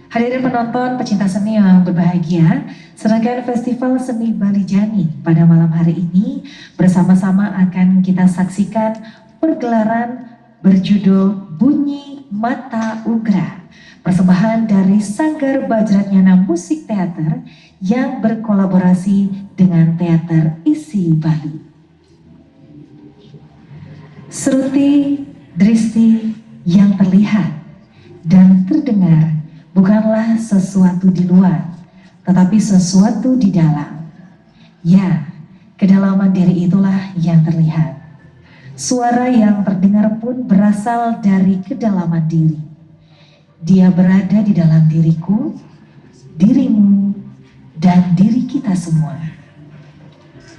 Hadirin penonton, pecinta seni yang berbahagia, serangkaian Festival Seni Bali Jani pada malam hari ini bersama-sama akan kita saksikan pergelaran berjudul Bunyi Mata Ugra, persembahan dari Sanggar Bajratnyana Musik Teater yang berkolaborasi dengan Teater Isi Bali. Seruti Dristi yang terlihat dan terdengar bukanlah sesuatu di luar, tetapi sesuatu di dalam. Ya, kedalaman diri itulah yang terlihat. Suara yang terdengar pun berasal dari kedalaman diri. Dia berada di dalam diriku, dirimu, dan diri kita semua.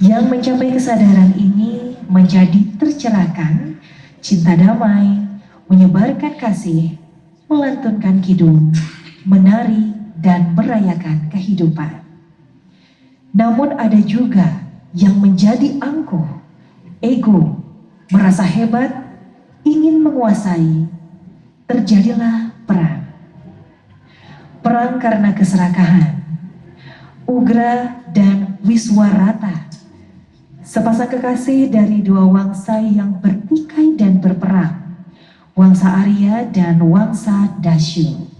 Yang mencapai kesadaran ini menjadi tercerahkan, cinta damai, menyebarkan kasih, melantunkan kidung, menari dan merayakan kehidupan. Namun ada juga yang menjadi angkuh, ego, merasa hebat, ingin menguasai. Terjadilah perang. Perang karena keserakahan. Ugra dan Wiswarata, sepasang kekasih dari dua wangsa yang bertikai dan berperang, Wangsa Arya dan Wangsa Dasyu,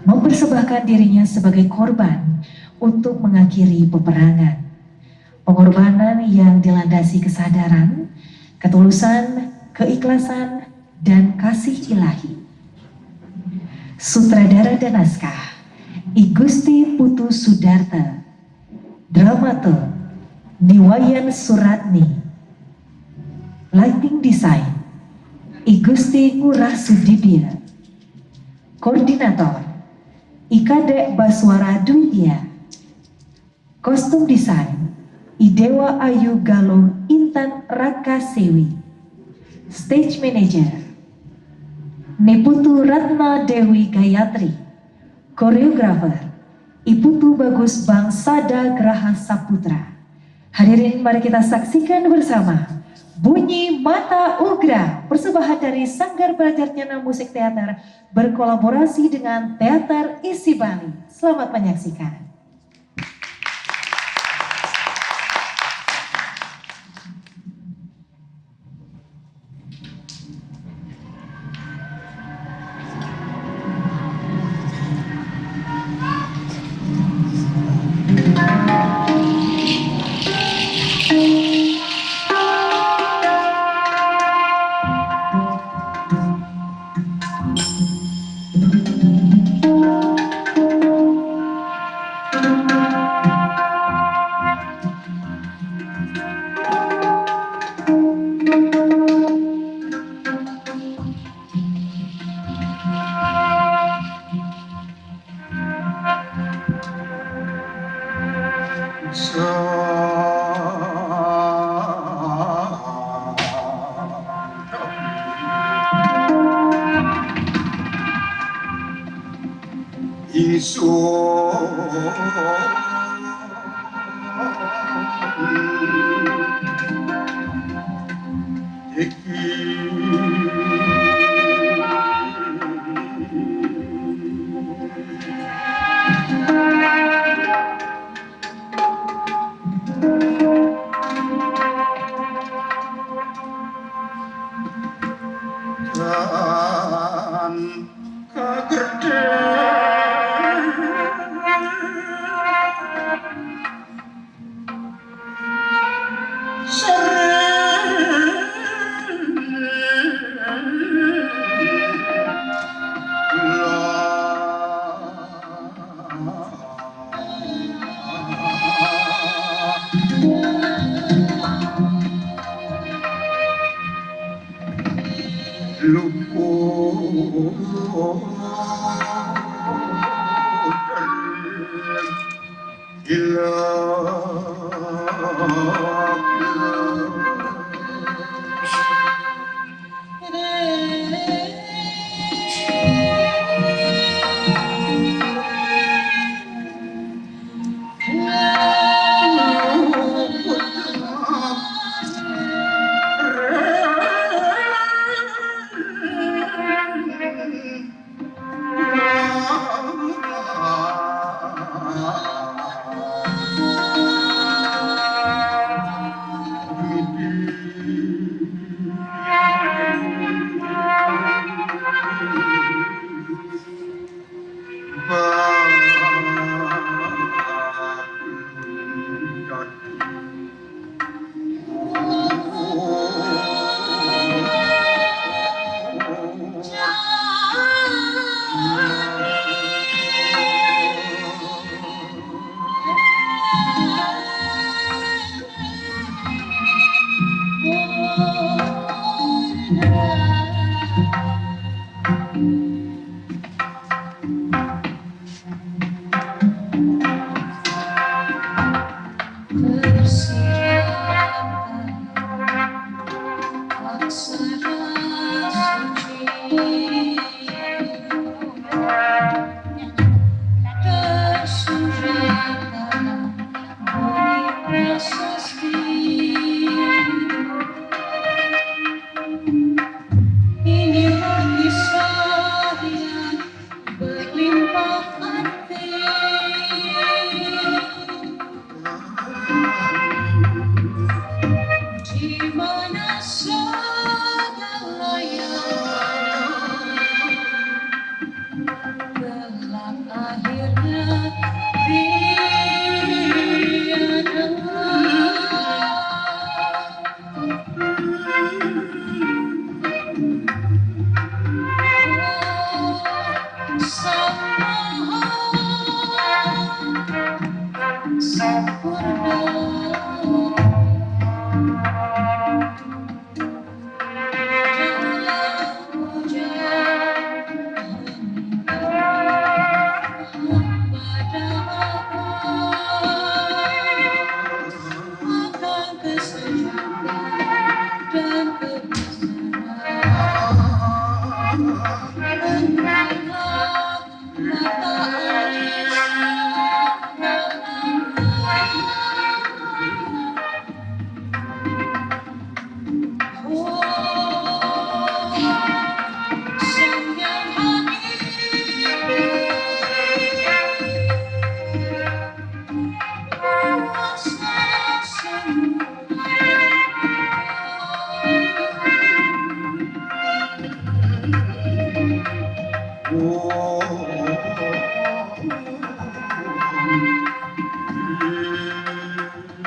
mempersembahkan dirinya sebagai korban untuk mengakhiri peperangan. Pengorbanan yang dilandasi kesadaran, ketulusan, keikhlasan, dan kasih ilahi. Sutradara dan naskah I Gusti Putu Sudarta, dramaturg Niwayan Suratni, lighting design I Gusti Ngurah Sudibya, koordinator Ikade Baswara Dwidya, kostum desain Idewa Ayu Galuh Intan Raka Sewi, stage manager Niputu Ratna Dewi Gayatri, koreografer Iputu Bagus Bangsada Graha Saputra. Hadirin, mari kita saksikan bersama Bunyi Mata Ugra, persembahan dari Sanggar Bajratnyana Musik Teater berkolaborasi dengan Teater Isi Bali. Selamat menyaksikan.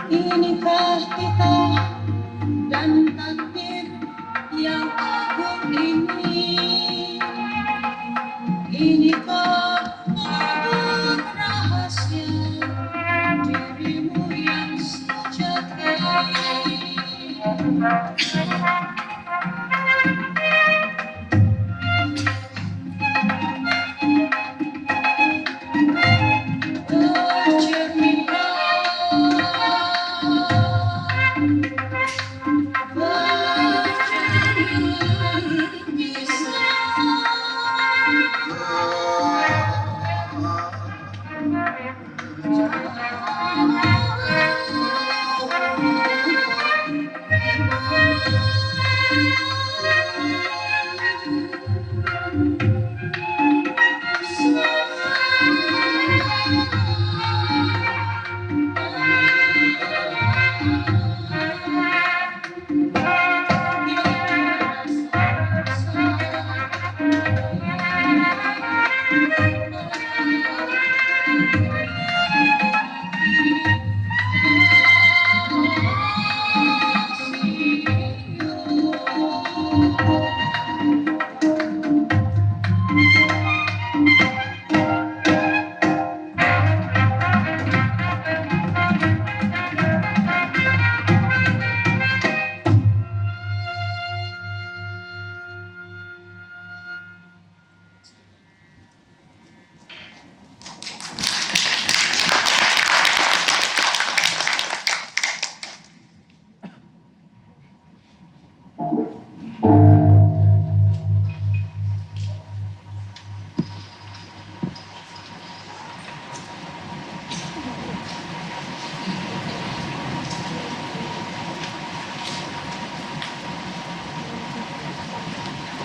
Inikah kita dan takdir yang agung ini? Inikah agung rahasia dirimu yang sejati?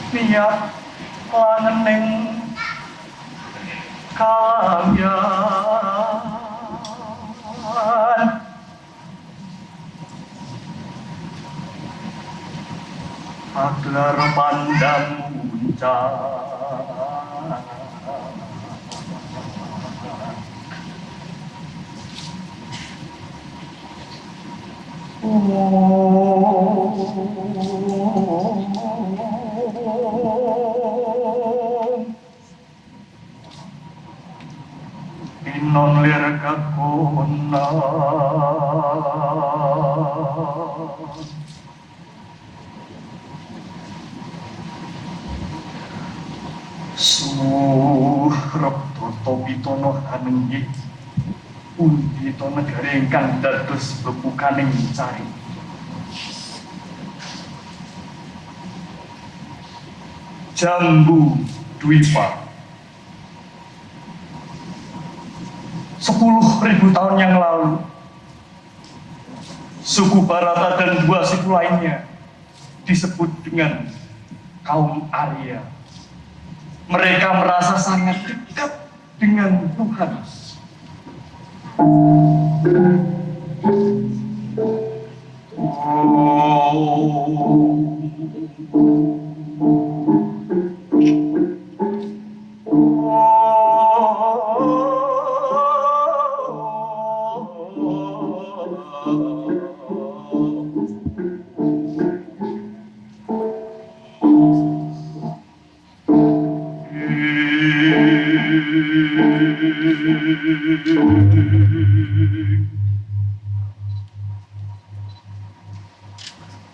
Niat langening kalangyan aglar pandang muncak Inon lir kekuna Surep toto pitono hanengi pundi to negari ingkang dados bebukaning cari. Jambu Dwipa. 10.000 tahun yang lalu, suku Barata dan dua suku lainnya disebut dengan kaum Arya. Mereka merasa sangat dekat dengan Tuhan.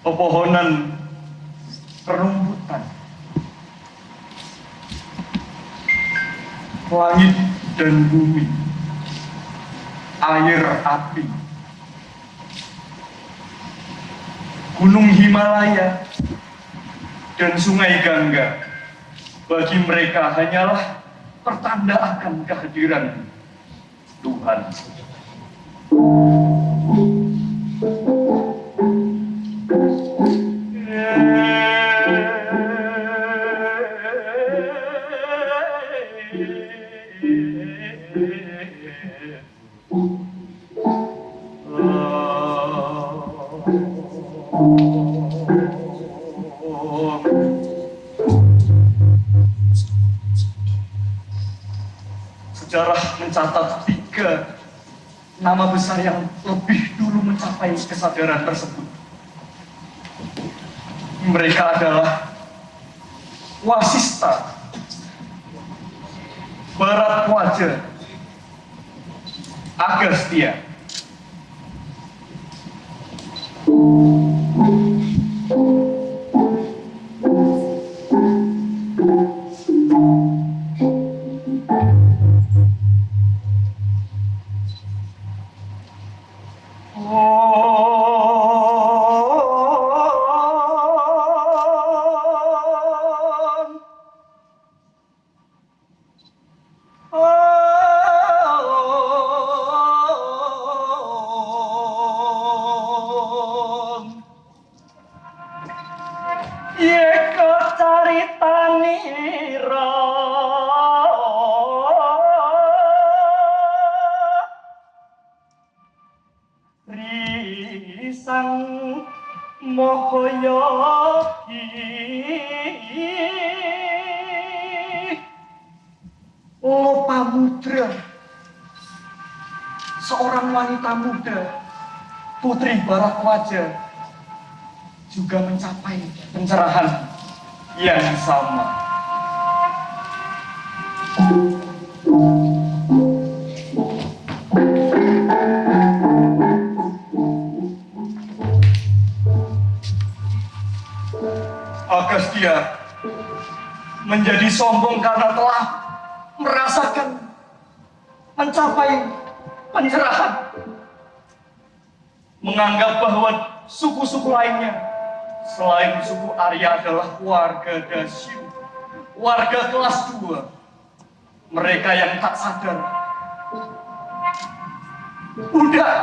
Pepohonan rumputan, langit dan bumi, air api, gunung Himalaya, dan sungai Gangga, bagi mereka hanyalah pertanda akan kehadiran Tuhan. Sejarah mencatat 3 nama besar yang lebih dulu mencapai kesadaran tersebut. Mereka adalah Wasista, Bharadwaja, Agastya. Yeka caritanira risang mohoyogi Lopamudra, seorang wanita muda, putri Bharadwaja, juga mencapai pencerahan yang sama. Agastya menjadi sombong karena telah merasakan mencapai pencerahan, menganggap bahwa suku-suku lainnya selain suku Arya adalah warga Dasyu, warga kelas 2. Mereka yang tak sadar budak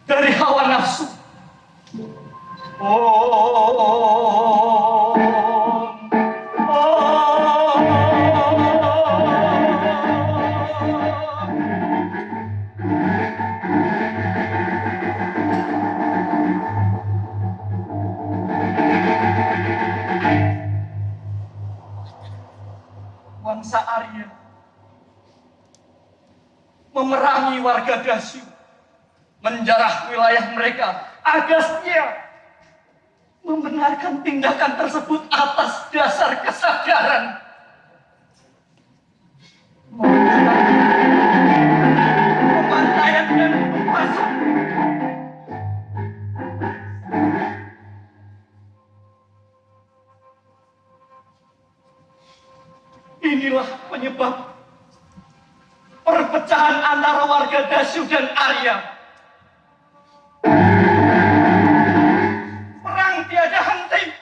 dari hawa nafsu. Bangsa Arya memerangi warga Dasyu, menjarah wilayah mereka. Agastya membenarkan tindakan tersebut atas dasar kesadaran. Pembantaian dan pemasok. perpecahan antara warga Dasu dan Arya. Perang tiada henti,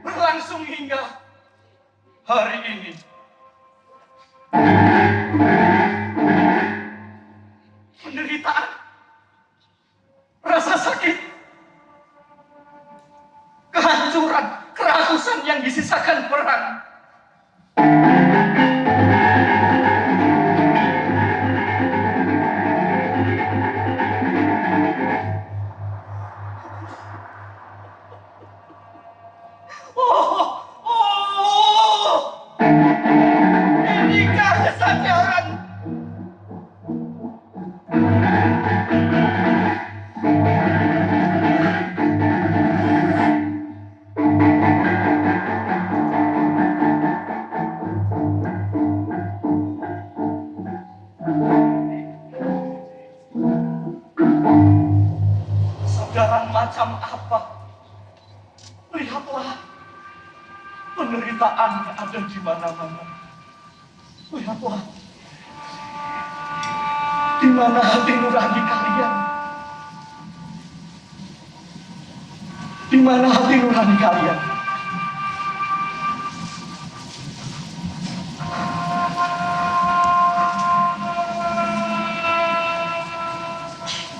berlangsung hingga hari ini. Penderitaan, rasa sakit, kehancuran, keratusan yang disisakan perang. Inikah kesadaran? Kesadaran macam apa? Lihatlah, penderitaan ada di mana-mana. Lihatlah, di mana hati nurani kalian? Di mana hati nurani kalian?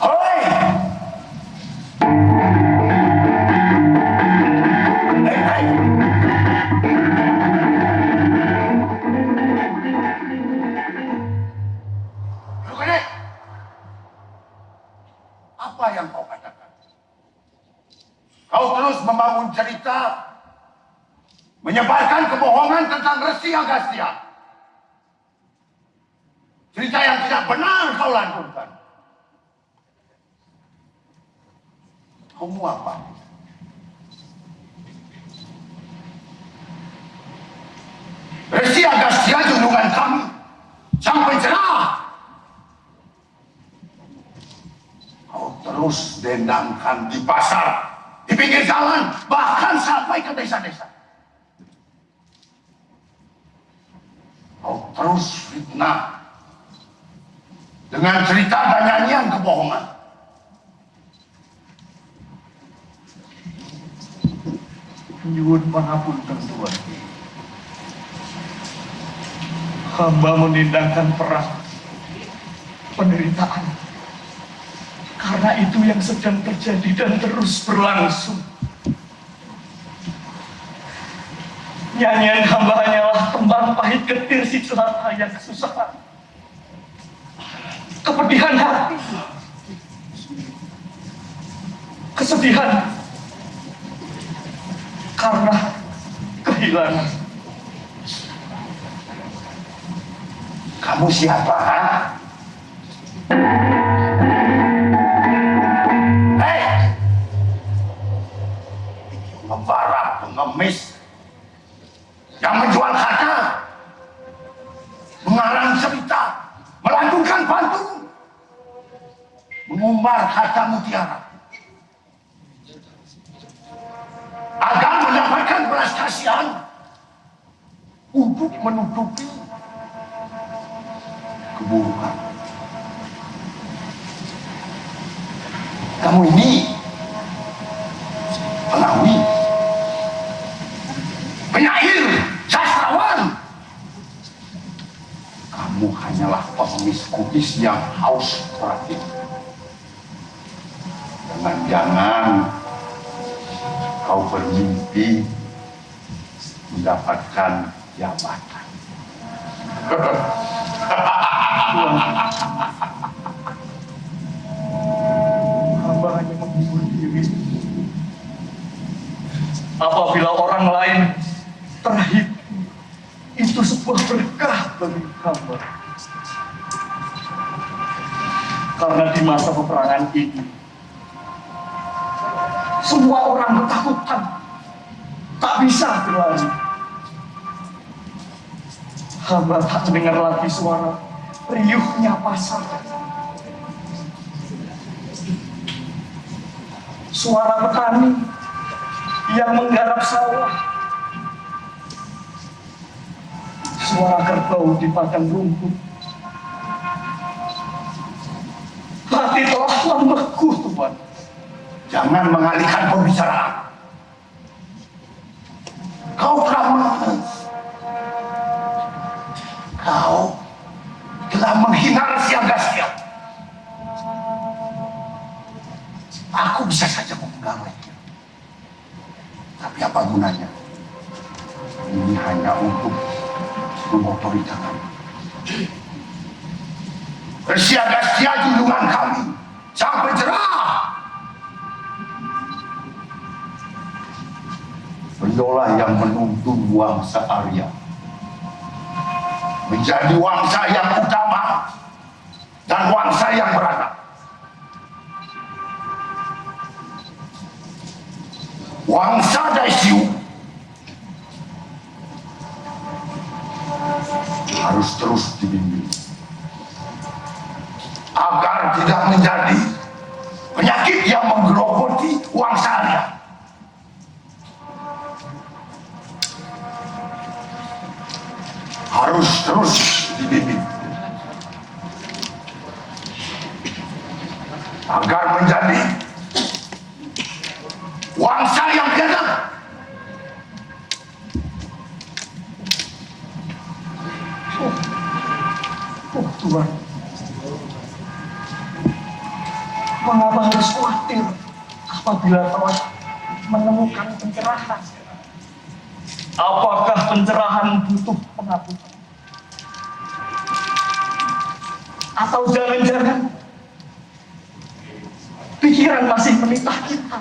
Hoi! Hei! Rukene, apa yang kau katakan? Kau terus membangun cerita, menyebarkan kebohongan tentang Resi Agastya. Cerita yang tidak benar kau lantunkan. Kau mau apa? Resi Agastya junjungan kami, sang pencerah. Kau terus dendangkan di pasar, di pinggir jalan, bahkan sampai ke desa-desa. Kau terus fitnah dengan cerita dan nyanyian kebohongan. Nyuwun pangapunten Tuhan. Hamba menindangkan perang, penderitaan. Karena itu yang sedang terjadi dan terus berlangsung. Nyanyian hamba hanyalah tembang pahit getir si celaka yang kesusahan. Kepedihan hati, kesedihan karena kehilangan. Kamu siapa? Ha? Hei! Ngebara, pengemis yang menjual kata, mengarang cerita, melantunkan pantun, mengumbar kata mutiara agar mendapatkan belas kasihan untuk menutupi keburukan. Kamu ini pelawi, penyair, sastrawan. Kamu hanyalah pengemis kubis yang haus perhatian. Jangan-jangan kau bermimpi mendapatkan jabatan. Hamba hanya menghibur diri. Apabila orang lain terhibur, itu sebuah berkah bagi hamba. Karena di masa peperangan ini, semua orang ketakutan, tak bisa berlari. Hamba tak mendengar lagi suara riuhnya pasar, suara petani yang menggarap sawah, suara kerbau di padang rumput. Hati telah membeku, Tuhan. Jangan mengalihkan pembicaraan. Kau telah menghina Resiagastia. Aku bisa saja memegawainya. Tapi apa gunanya? Ini hanya untuk mengotori tangan. Resiagastia junjungan kami, sang pencerah. Beliaulah yang menuntun Wangsa Arya menjadi wangsa yang utama dan wangsa yang beradab. Wangsa Daisyu harus terus dibimbing agar tidak menjadi penyakit yang menggerogoti wangsa Arya. Harus terus dibimbing agar menjadi wangsa yang biadab. Oh Tuhan, mengapa harus khawatir apabila telah menemukan pencerahan? Apakah pencerahan butuh pengakuan? Atau jangan-jangan pikiran masih menitah kita?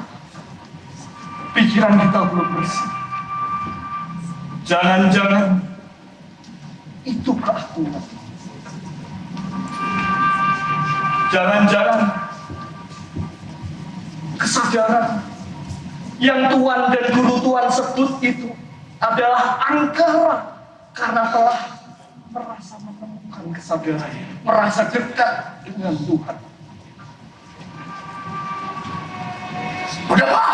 Pikiran kita belum bersih. Jangan-jangan itu keakuan. Jangan-jangan kesadaran yang Tuhan dan Guru Tuhan sebut itu adalah angkara karena telah merasa menemukan kesadaran, merasa dekat dengan Tuhan. Udah Pak,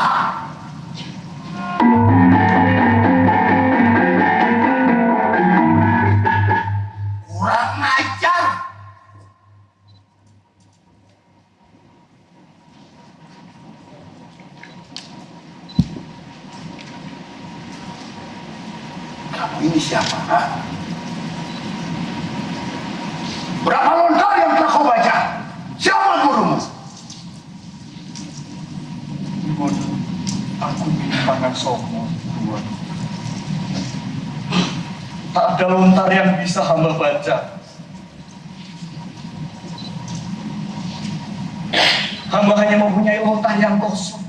kurang ajar. Kamu ini siapa? Ha? Berapa lontar yang telah kau baca? Siapa gurumu? Tuhan, aku tangan sombong, Tuhan. Tak ada lontar yang bisa hamba baca. Hamba hanya mempunyai lontar yang kosong.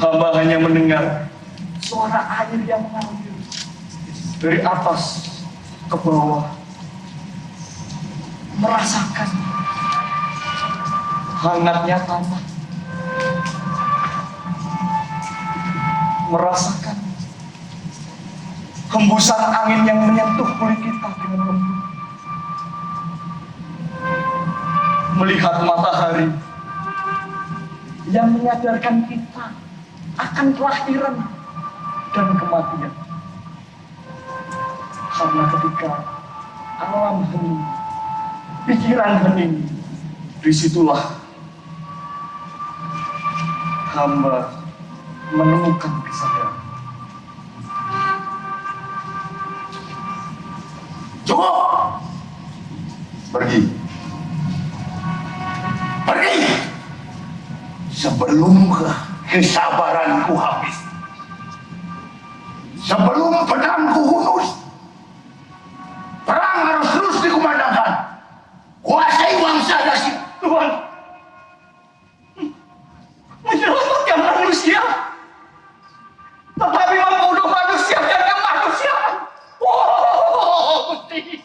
Hamba hanya mendengar suara air yang mengalir dari atas ke bawah, merasakan hangatnya tanah, merasakan hembusan angin yang menyentuh kulit kita dengan lembut, melihat matahari yang menyadarkan kita akan kelahiran dan kematian. Karena ketika alam hening, pikiran hening, disitulah hamba menemukan kesadaran. Cukup! Pergi. Pergi! Sebelum kesabaranku habis. Sebelum pedangku hunus. Perang harus terus dikumandangkan. Kuasai wangsa Daisyu. Tuhan, menyelamatkan manusia, tetapi membunuh manusia dan kemanusiaan. Wow, Gusti.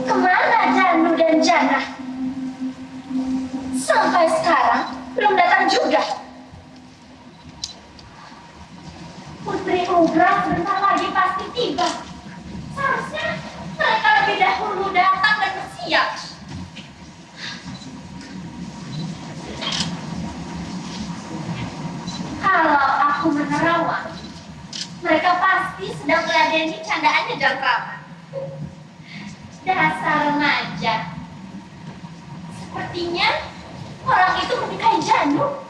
Kemana Danu dan Jana? Sampai sekarang belum datang juga. Putri Ugra sebentar lagi pasti tiba. Seharusnya mereka lebih dahulu datang dan bersiap. Kalau aku menerawang, mereka pasti sedang meladeni candaannya Jangkrama. Dasar remaja. Sepertinya orang itu menikahi Janu.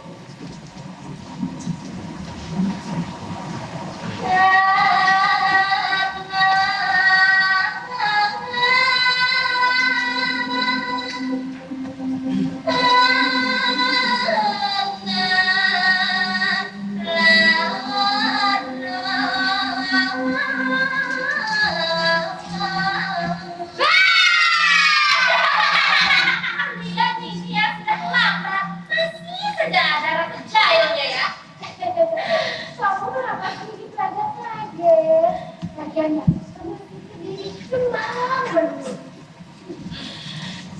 Lihat nih, dia sudah lambat. Masih saja ada rasa jahilnya ya. Kamu kenapa sedikit kaget? Lagiannya, kamu sendiri demam benar.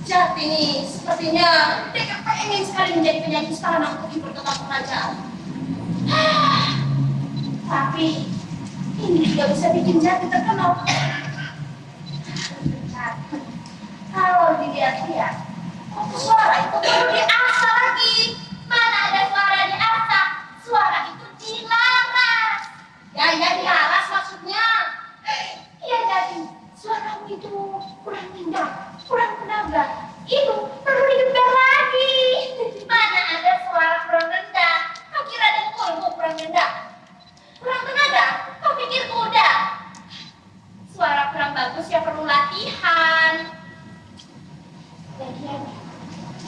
Jati nih, sepertinya dia pengen sekali menjadi penyanyi istana untuk diperketat kerajaan. Tapi ini juga bisa bikin Jati terkenal. Kalau dilihat-lihat, suara itu perlu diasah lagi. Mana ada suara diasah? Suara itu dilaras. Ya dilaras maksudnya. Iya jadi suaramu itu kurang indah, kurang tenaga. Itu perlu digeber lagi. Mana ada suara kurang rendah? Kau kira dengkulmu kurang rendah? Kurang tenaga? Kau pikir kuda? Suara kurang bagus ya perlu latihan. Lagian,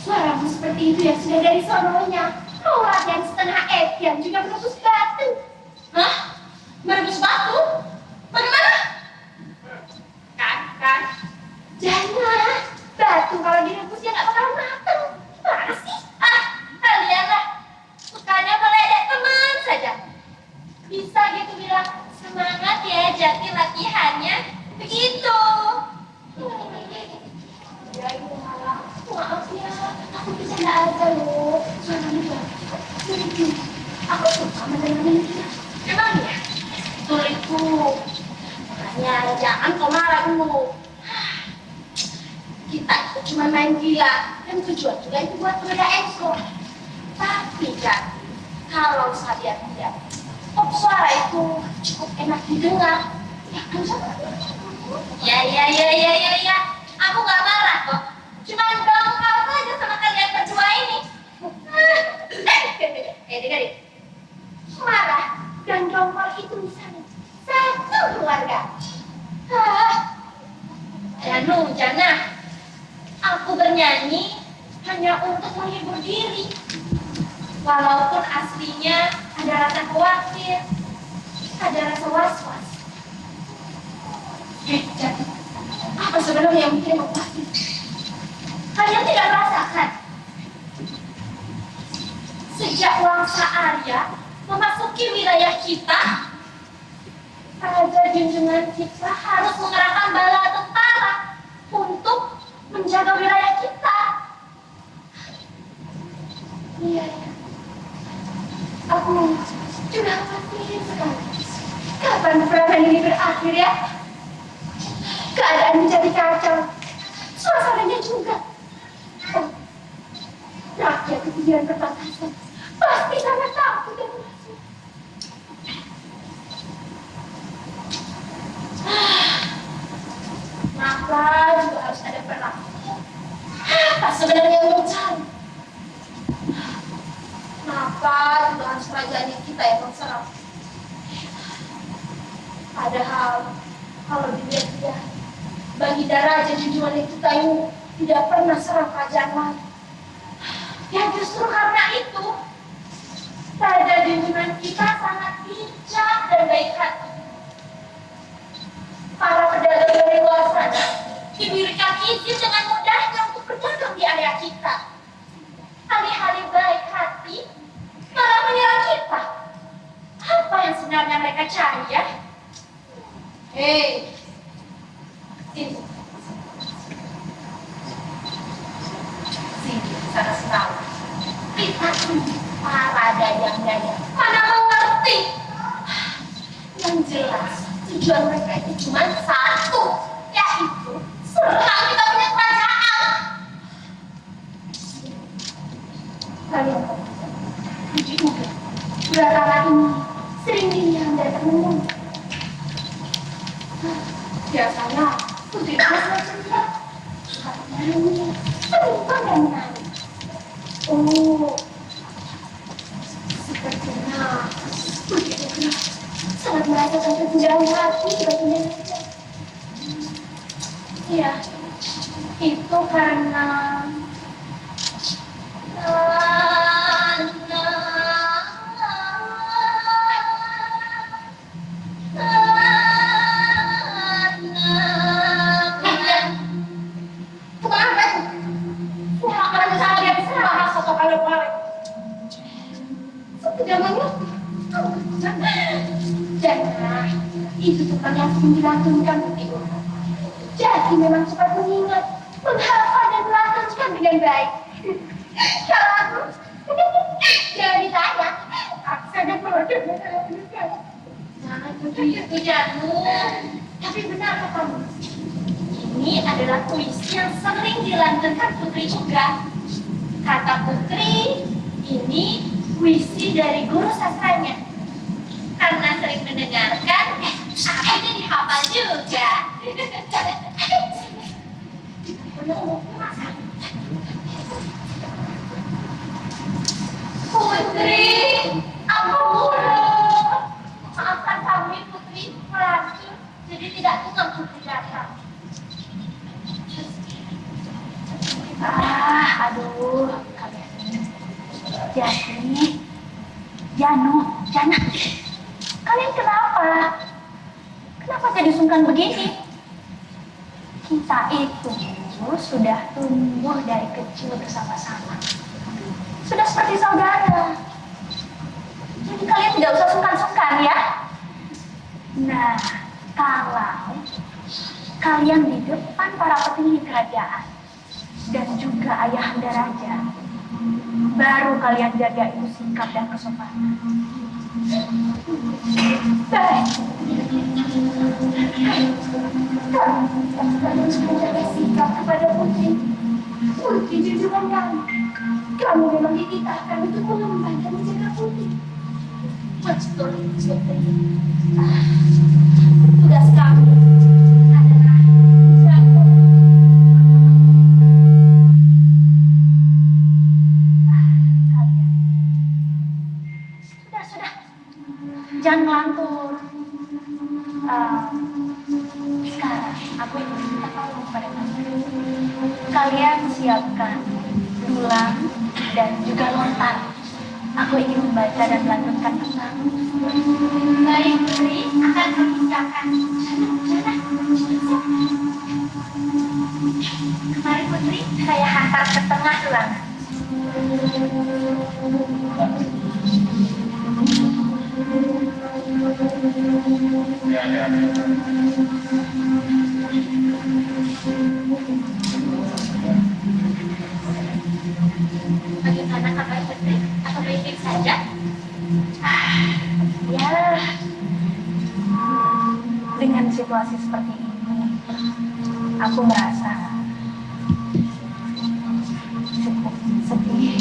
suaramu seperti itu ya sudah dari sononya. Kau latihan setengah ekian juga merebus batu. Hah? Merebus batu? Bagaimana? Kan? Jangan. Batu kalau direbus ya nggak bakal mateng. Gimana sih? Kalianlah. Sukanya meledek teman saja. Bisa gitu bilang, semangat ya Jati latihannya. Begitu. Maaf ya, aku bercanda aja loh. Suaranya bagus. Aku suka mendengarnya dia. Emang ya? Betul itu. Makanya jangan kau marah dulu. Kita itu cuma main gila. Dan tujuan juga itu buat beda ekor. Tapi kan, kalau saya lihat, pop suara itu cukup enak didengar. Ya kan, Ya. Aku gak marah kok. Cuma dongkal saja sama kalian berdua ini. Dengar. Marah dan dongkal itu misalnya satu keluarga. Jana, aku bernyanyi hanya untuk menghibur diri. Walaupun aslinya ada rasa khawatir, ada rasa was-was. Jana, apa sebenarnya yang bikin aku khawatir? Kalian tidak merasakan? Sejak Wangsa Arya memasuki wilayah kita, Raja junjungan kita harus mengerahkan bala tentara untuk menjaga wilayah kita. Iya. Aku juga khawatir sekali. Kapan peperangan ini berakhir ya? Keadaan menjadi kacau. Suasananya juga. Rakyat kemudian perbatasan pasti sangat takut dan merasa. Kenapa juga harus ada perang? Apa sebenarnya yang mencari? Kenapa juga harus kerajaan kita yang berserang? Padahal kalau dilihat-lihat, Baginda Raja junjungan kita ini tidak pernah serang kerajaan lain. justru karena itu, Raja junjungan kita sangat bijak dan baik hati. Para pedagang dari luar sana diberikan izin dengan mudahnya untuk berdagang di area kita. Alih-alih baik hati, malah menyerang kita. Apa yang sebenarnya mereka cari ya? Hei, sini. Sini, sana senang. Kita ini para dagang-dagang. Mana mengerti? Yang jelas, tujuan mereka itu cuma satu, yaitu serang kita punya kerajaan. Kalian juga belakangan ini sering dilihat dan menunggu. Biasanya putri Mas ceria, nyanyi, penumpang dan menari. Oh, sepertinya putri Cakra sangat merasakan kegundahan hati baginya. Iya, itu karena Jangan, itu bukan yang sering dilantunkan begitu. Jadi memang cepat mengingat, menghafal dan melantunkan dengan baik. Kalau aku, jangan ditanya, aku sangat bodoh. Jangan begitu, Janu. Tapi benar katamu, ini adalah puisi yang sering dilantunkan Putri juga. Kata Putri, ini puisi dari guru sastranya. Karena sering mendengarkan, akhirnya dihafal juga. Putri, apa buruk? Maafkan kami, Putri, meracun. Jadi tidak tunggu Putri datang. Aduh, kalian ini. Jadi, Janu, Jana, kalian kenapa? Kenapa jadi sungkan begini? Kita itu sudah tumbuh dari kecil bersama-sama. Sudah seperti saudara. Jadi kalian tidak usah sungkan-sungkan ya. Nah, kalau kalian di depan para petinggi kerajaan dan juga ayahanda raja, baru kalian jaga itu sikap dan kesopanan. Baik. Kalian harus menjaga sikap kepada Putri. Putri junjungan kami. Kamu memang dititahkan untuk mengemban dan menjaga Putri. Betul, Putri. Tugas kami adalah menjaga Sudah. Jangan ngelantur. Sekarang aku ingin minta tolong kepada kalian. Kalian siapkan tulang dan juga lontar. Aku ingin membaca dan melantunkan tentang. baik, Putri. Akan kami siapkan. Mari Putri, saya hantar ke tengah ruangan. Bagaimana kabar Putri? Apa baik-baik saja? Ya, dengan situasi seperti ini, aku merasa cukup sedih.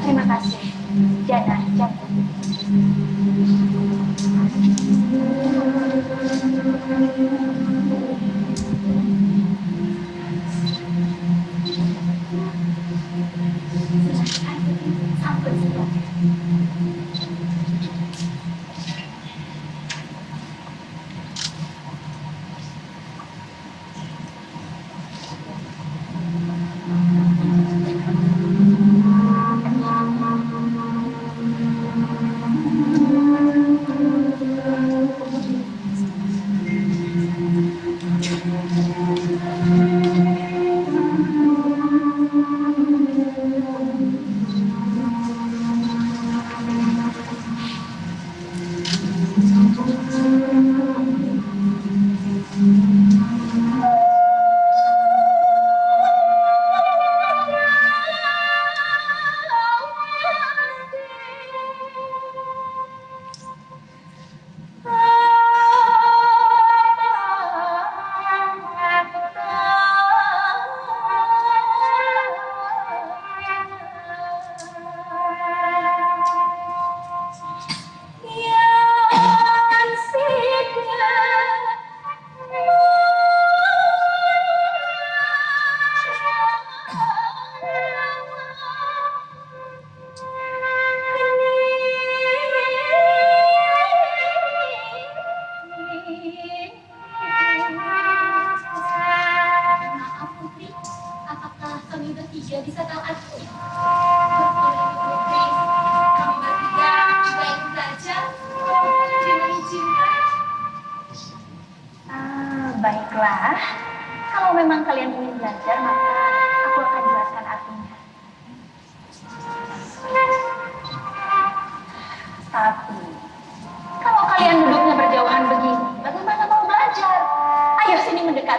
Terima kasih, Jana. Sampai siang. kami bertiga bisa tahu artinya. Kami bertiga juga ingin belajar dengan cinta. Baiklah. Kalau memang kalian ingin belajar, maka aku akan jelaskan artinya. Tapi, kalau kalian duduknya berjauhan begini, bagaimana mau belajar? Ayo sini mendekat.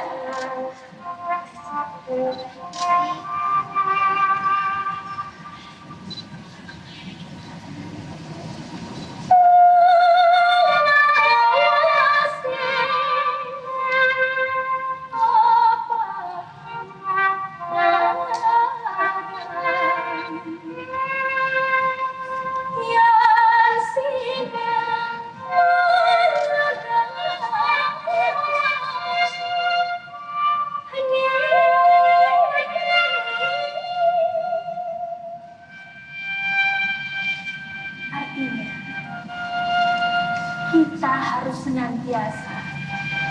Artinya, kita harus senantiasa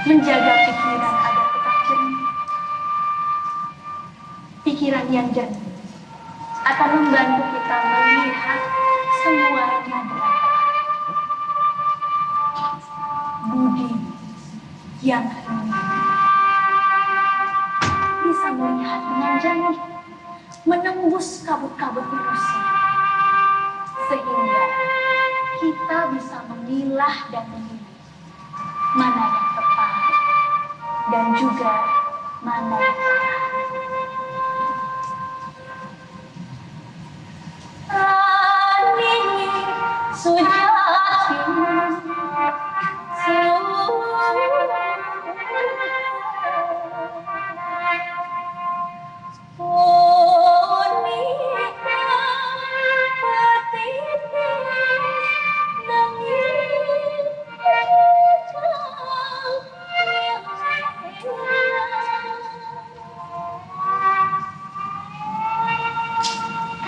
menjaga pikiran agar tetap jernih. Pikiran yang jernih akan membantu kita melihat semuanya dengan terang. Budi yang hening bisa melihat dengan jernih, menembus kabut-kabut ilusi, sehingga kita bisa memilah dan memilih mana yang tepat dan juga mana yang salah.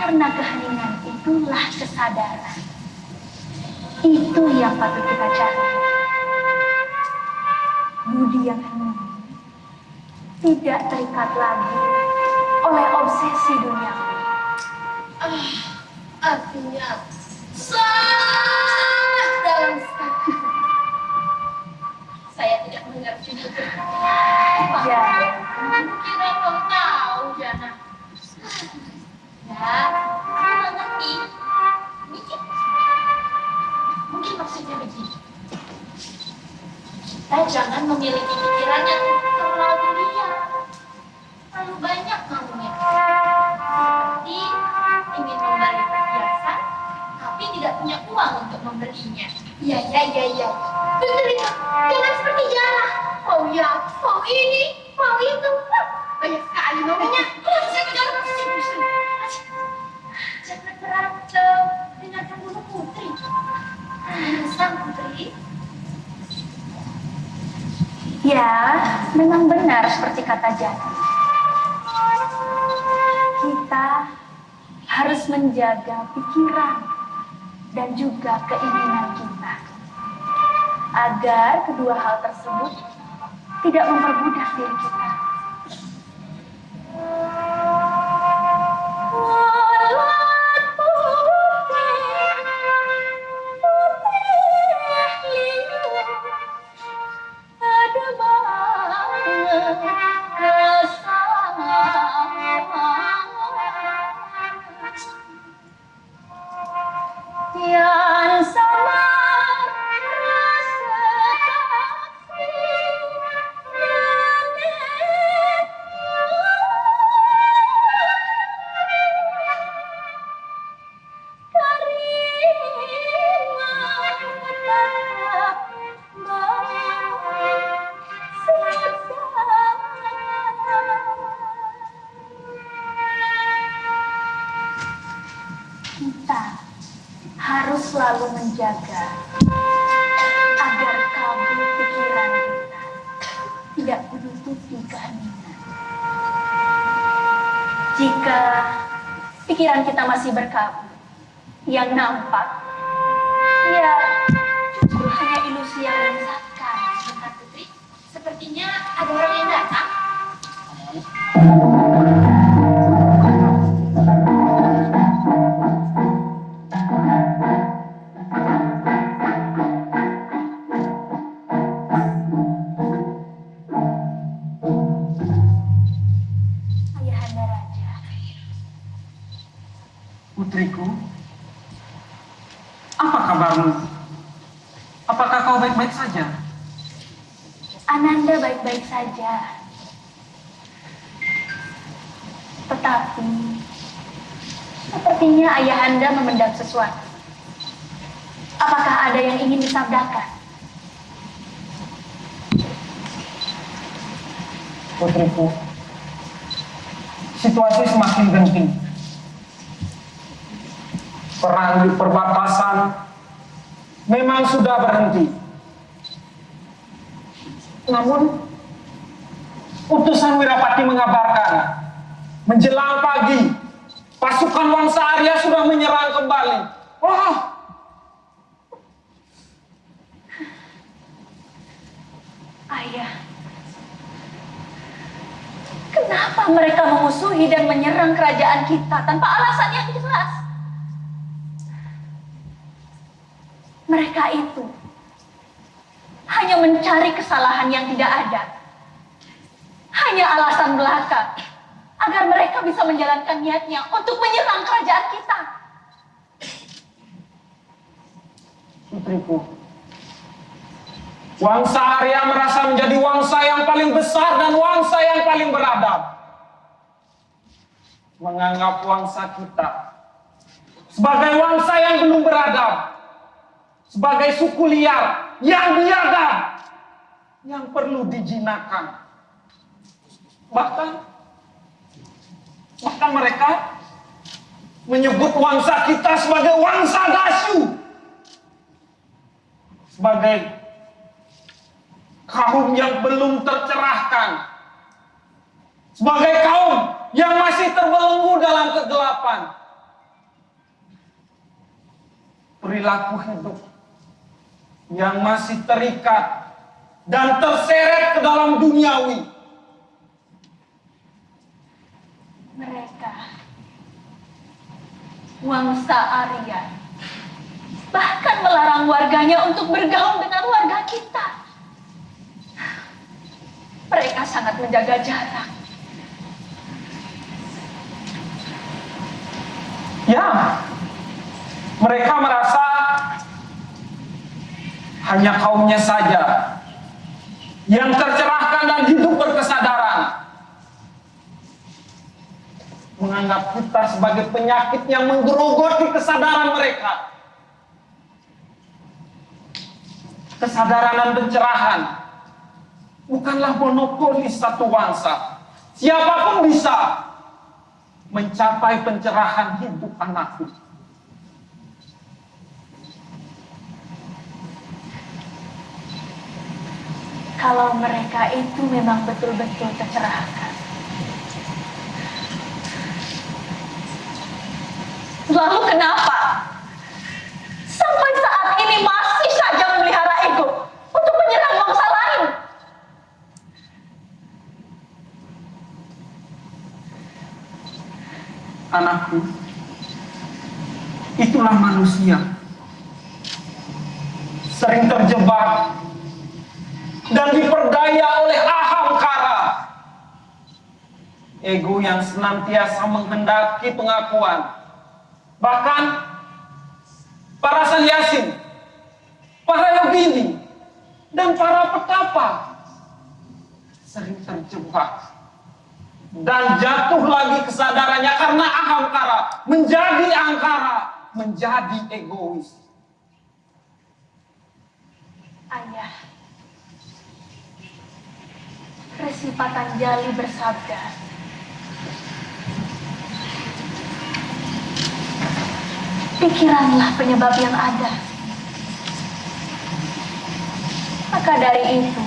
Karena keheningan itulah kesadaran. Itu yang patut kita cari. Budi yang hening tidak terikat lagi oleh obsesi duniawi. Artinya sangat dalam sekali. Saya tidak mengerti itu. Ya, Kira kau tahu, Jana? Ya, aku mengerti. Mungkin maksudnya begini. Kita jangan memiliki pikiran yang terlalu liar, terlalu banyak maunya. Seperti ingin membeli perhiasan, tapi tidak punya uang untuk membelinya. Iya. Betul itu. Jangan seperti Jana. Mau ya, mau ini, mau itu. Banyak sekali maunya. Kalau saya jangan pusing-pusing. Jangan berantem dengan pembunuh putri. Sang putri. ya, memang benar seperti kata Jana. Kita harus menjaga pikiran dan juga keinginan kita agar kedua hal tersebut tidak memperbudak diri kita. Yang sama rasa kasih nenek keringat tetap kita harus selalu menjaga agar kabut pikiran kita tidak menutupi keheningan. Jika pikiran kita masih berkabut, yang nampak, ya justru hanya ilusi yang menyesatkan. Sebentar Putri, sepertinya ada orang yang datang. Putriku, apa kabarmu? Apakah kau baik-baik saja? Ananda baik-baik saja. Tetapi, sepertinya ayahanda memendam sesuatu. Apakah ada yang ingin disabdakan? Putriku, situasi semakin genting. Perang di perbatasan memang sudah berhenti. Namun, utusan Wirapati mengabarkan, menjelang pagi, pasukan Wangsa Arya sudah menyerang kembali. Oh, Ayah, kenapa mereka memusuhi dan menyerang kerajaan kita tanpa alasan yang jelas? Mereka itu hanya mencari kesalahan yang tidak ada. Hanya alasan belaka agar mereka bisa menjalankan niatnya untuk menyerang kerajaan kita. putriku, Wangsa Arya merasa menjadi wangsa yang paling besar dan wangsa yang paling beradab. Menganggap wangsa kita sebagai wangsa yang belum beradab, sebagai suku liar yang biadab, yang perlu dijinakan. Bahkan mereka menyebut wangsa kita sebagai wangsa dasu, sebagai kaum yang belum tercerahkan, sebagai kaum yang masih terbelenggu dalam kegelapan. Perilaku hidup yang masih terikat dan terseret ke dalam duniawi. Mereka, Wangsa Arya, bahkan melarang warganya untuk bergaul dengan warga kita. Mereka sangat menjaga jarak. Ya, mereka merasa hanya kaumnya saja yang tercerahkan dan hidup berkesadaran. Menganggap kita sebagai penyakit yang menggerogoti kesadaran mereka. Kesadaran dan pencerahan bukanlah monopoli satu bangsa. Siapapun bisa mencapai pencerahan hidup anakku. Kalau mereka itu memang betul-betul tercerahkan, lalu kenapa sampai saat ini masih saja memelihara ego untuk menyerang bangsa lain? Anakku, itulah manusia. Sering terjebak dan diperdaya oleh ahamkara. Ego yang senantiasa menghendaki pengakuan. Bahkan para sannyasin, para yogini, dan para petapa sering terjebak dan jatuh lagi kesadarannya karena ahamkara, menjadi angkara, menjadi egois. Ayah, Resi Patanjali bersabda, pikiranlah penyebab yang ada. Maka dari itu,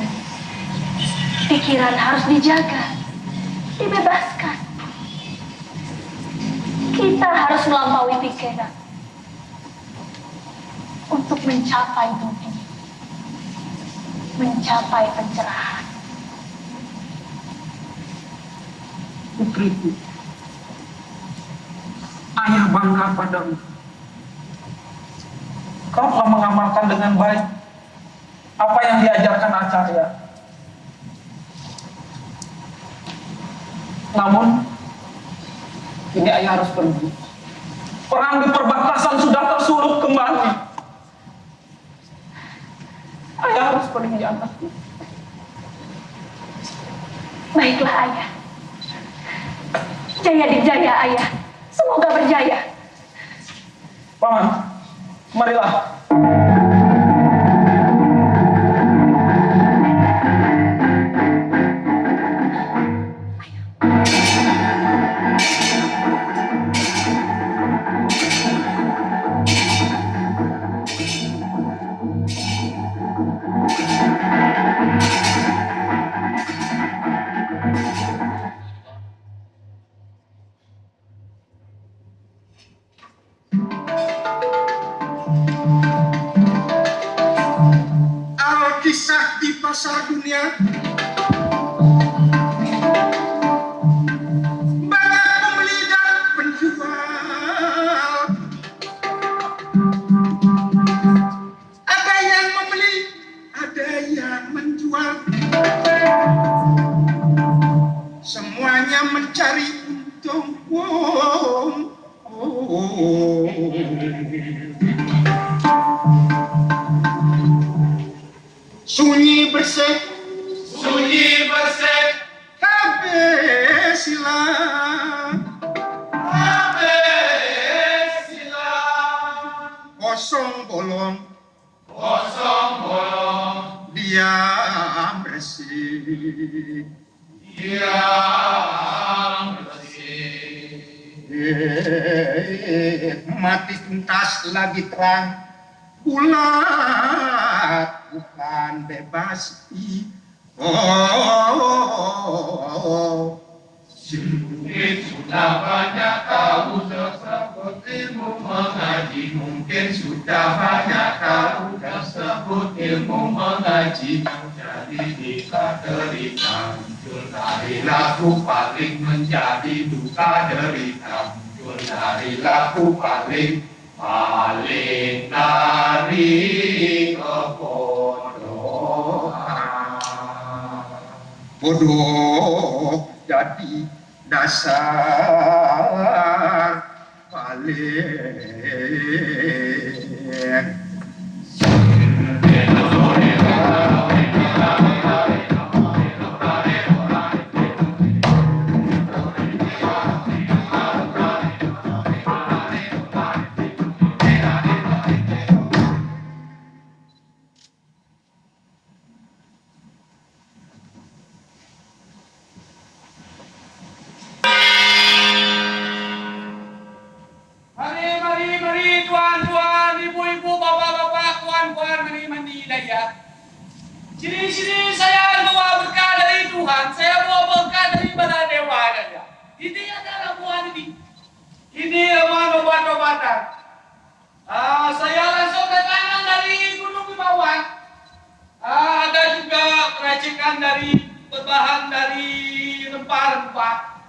pikiran harus dijaga, dibebaskan. Kita harus melampaui pikiran untuk mencapai budi, mencapai pencerahan. Putriku, ayah bangga padamu. Kau telah mengamalkan dengan baik apa yang diajarkan Acarya. Namun, ini ayah harus pergi. Perang di perbatasan sudah tersulut kembali. Ayah harus pergi anakku. Baiklah ayah. Jaya dijaya ayah. Semoga berjaya. Paman, marilah. Alkisah di pasar dunia. Banyak pembeli dan penjual. Ada yang membeli, ada yang menjual. Semuanya mencari untung. Sunyi bersih, habis silang, kosong bolong, diam bersih, mati tuntas lagi terang. Bulat bukan bebas. Mungkin sudah banyak tahu tersebut ilmu mengaji. Mungkin sudah banyak tahu tersebut ilmu mengaji. Menjadi duka derita muncul dari laku paling menjadi duka derita muncul dari laku paling dari kebodohan. Bodoh jadi dasar paling. Mari, tuan-tuan, ibu-ibu, bapak-bapak, tuan-tuan, mandi daya. Sini, saya bawa berkah dari Tuhan, saya bawa berkah dari para dewa daya. Ini adalah buah ini. Ini adalah obat-obatan. Saya langsung datangkan dari Gunung Himawan. Ada juga racikan dari berbahan dari rempah-rempah.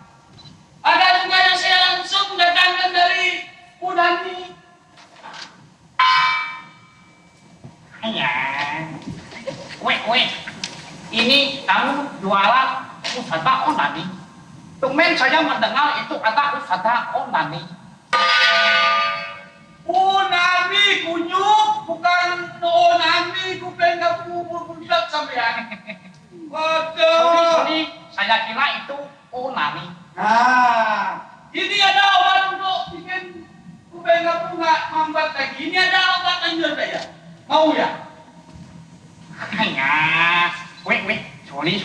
Ada juga yang saya langsung datangkan dari Udani. Weh, ini kamu jualan usaha onani. Tumben saya mendengar itu ada usaha onani. Onani kunyuk, bukan onani, kupeng kamu budak sampean. Waduh. Sorry, saya kira itu onani. Ini ada obat untuk bikin kupeng kamu nggak mambat lagi. Ini ada obat anjur saya. Mau ya? Weh, sorry.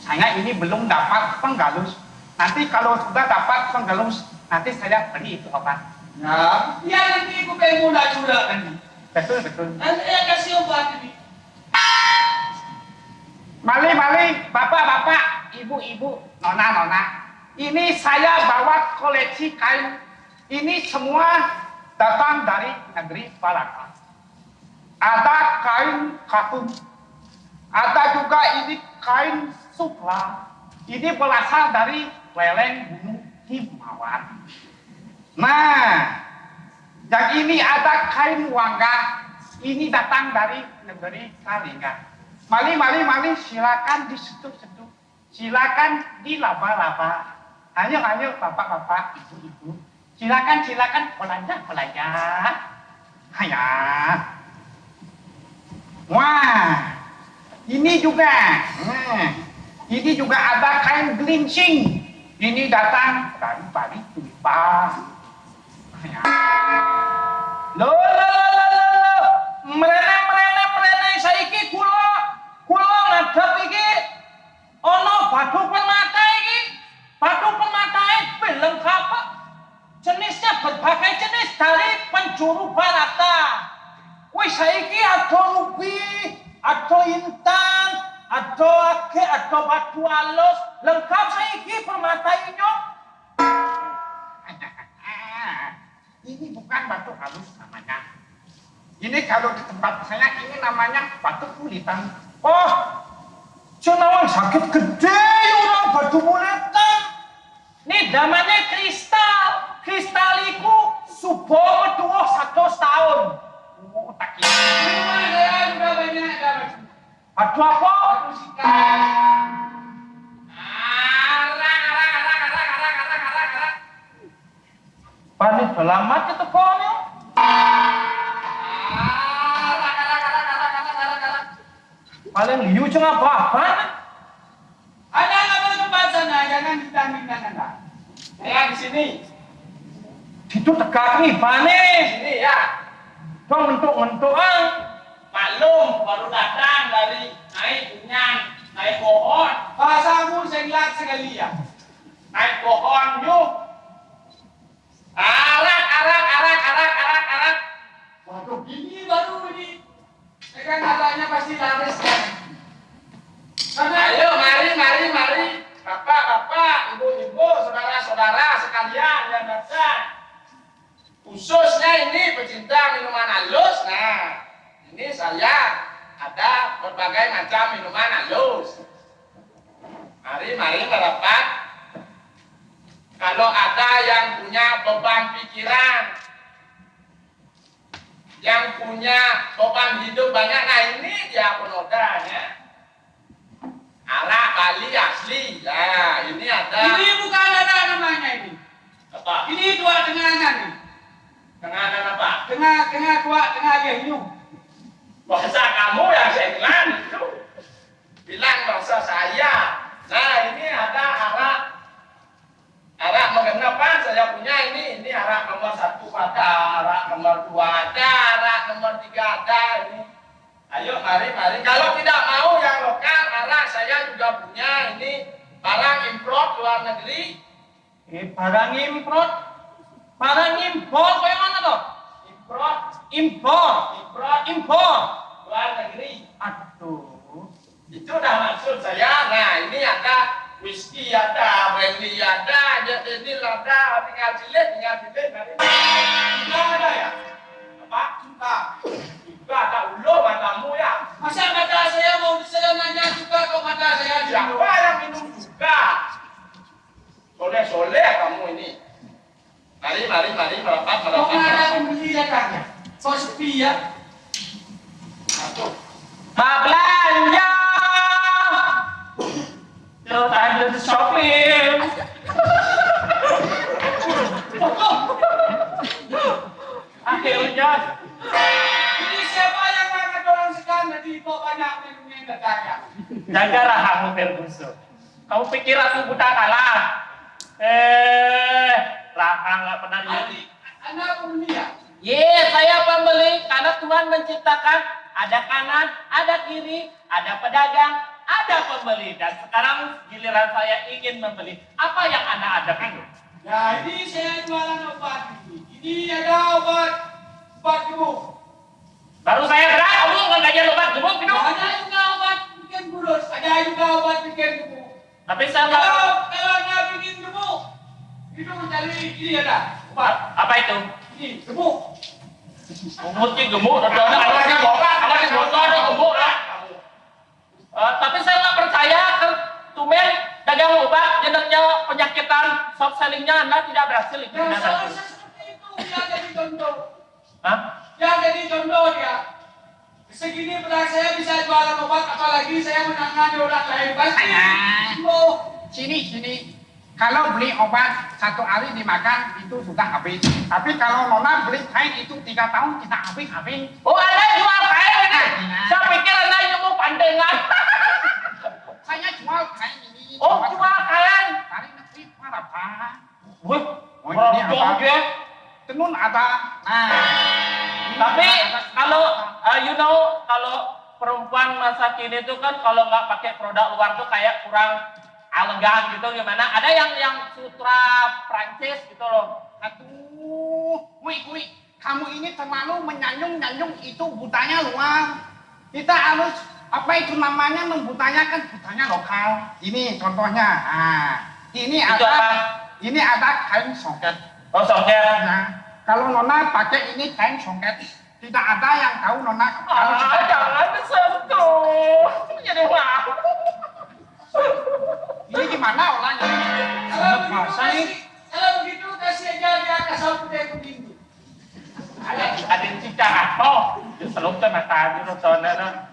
Saya ini belum dapat penggalus. Nanti kalau sudah dapat penggalus, nanti saya beli itu obat. Ya, nanti kupeng muda juga kan. Betul. Nanti saya kasih obat ini. Mali, bapak, ibu, nona. Ini saya bawa koleksi kain. Ini semua datang dari negeri Palaka. Ada kain katun, ada juga ini kain sukla. Ini berasal dari lereng Gunung Himawan. Nah, yang ini ada kain wangga. Ini datang dari negeri Kalingga. Mali, silakan diseduh, silakan dilaba-laba. Ayo, bapak-bapak, ibu-ibu. Silakan, belanja. Haya. Wah, ini juga. Ini juga ada kain gelincing. Ini datang dari Bali Tulipa. Haya. Lo. Merene saiki kula ngadep iki ana batu permata iki. Batu permata iki lengkap. Jenisnya berbagai jenis dari penjuru barata. Wih saiki ada rubi, ada intan, ada age, ada batu halus, lengkap saiki permata ini. Ini bukan batu halus namanya. Ini kalau di tempat saya ini namanya batu kulitan. Oh, cenawang sakit gede orang batu kulitan. Ini namanya kristal. Kristaliku subo meduo 100 tahun. Oh, tak kira. Saya juga banyak dapat. Batu apa? Batu sikat. Arang. Pani belamat itu konyo. Paling liu ceng apa? Ada apa tempat sana? Jangan ditandingkan Anda. Saya di sini. Itu tegak nih, panis. Ini ya. Dong ngentuk-ngentukan. Maklum, baru datang dari naik pohon. Bahasamu saya lihat sekali ya. Naik pohon yuk. Arak. Waduh, ini baru ini. Kan katanya pasti laris kan. Ayo, mari. Bapak, ibu-ibu, saudara-saudara sekalian yang datang. Khususnya ini pecinta minuman halus. Nah, ini saya ada berbagai macam minuman halus. Mari merapat. Kalau ada yang punya beban pikiran, yang punya beban hidup banyak, nah ini dia penodanya. Arak Bali asli. Nah, ini ada. Ini bukan ada namanya ini. Apa? Ini dua tengahnya nih. Tengah apa? Tengah tua, tengah hiu. Bahasa kamu yang saya bilang itu. Bilang bahasa saya. Nah, ini ada arak menggenapan saya punya ini arak nomor 1 ada, arak nomor 2 ada, arak nomor 3 ada ini. Ayo mari. Kalau tidak mau yang lokal, arak saya juga punya ini barang import luar negeri. Barang import kayak mana toh? Import luar negeri. Aduh, itu udah maksud saya. Nah, ini ada whisky ada, brandy ada, jadi ada, tinggal cilik. Sudah ada ya? Apa? Juga ada ulo matamu ya? Masa mata saya mau saya nanya juga kok mata saya siapa yang minum juga? Soleh kamu ini. Mari merapat. Kok ada pembeli datangnya? So sepi ya? Belanja. Yo, time to shopping. Akhirnya. Ini siapa yang makan orang sekarang jadi kok banyak minumnya yang datangnya? Jaga rahangmu Ferguson. Kamu pikir aku buta kalah? Rahang nggak pernah jadi. Anda pembeli ya? Saya pembeli karena Tuhan menciptakan ada kanan, ada kiri, ada pedagang, ada pembeli, dan sekarang giliran saya ingin membeli. Apa yang Anda ajak itu? Ya, ini saya jualan obat ini. Ini ada obat gemuk. Baru saya gerak, kamu nggak ngajar obat gemuk gitu? Ada juga obat bikin kurus, ada juga obat bikin gemuk. Tapi saya kalau nggak bikin gemuk, itu mencari ini ada obat. Apa itu? Ini gemuk. Gemuk gemuk, ada obat, ada gemuk lah. Tapi saya nggak percaya ke tumen dagang obat jenengnya penyakitan shop sellingnya Anda tidak berhasil itu. Ya, seperti itu dia jadi contoh. Hah? Ya jadi contoh dia. Segini benar saya bisa jualan obat, apalagi saya menangani orang lain pasti. Sini. Kalau beli obat 1 hari dimakan itu sudah habis. Tapi kalau Nona beli kain itu 3 tahun kita habis. Oh, Anda jual kain ini? Saya pikir Anda nemu pandengan. Saya jual kain ini. Oh, jual kain. Kain negeri apa? Wih, Oh, ini apa? beruntung ya. Tenun ada. Nah. Tapi kalau kalau perempuan masa kini tuh kan kalau nggak pakai produk luar tuh kayak kurang elegan gitu gimana? Ada yang sutra Prancis gitu loh. Aduh, wih, kamu ini terlalu menyanjung itu butanya luar. Kita harus apa itu namanya membutanyakan butanya lokal. Ini contohnya. Nah, ini Itu ada apa? ini ada kain songket. Oh, songket. Nah, kalau Nona pakai ini kain songket, tidak ada yang tahu Nona kalau Jangan disentuh. Jadi malu. ini gimana olahnya? Kalau begitu kasih aja dia ke samping begitu. Ada yang cicak atau selum ke mata di rosona.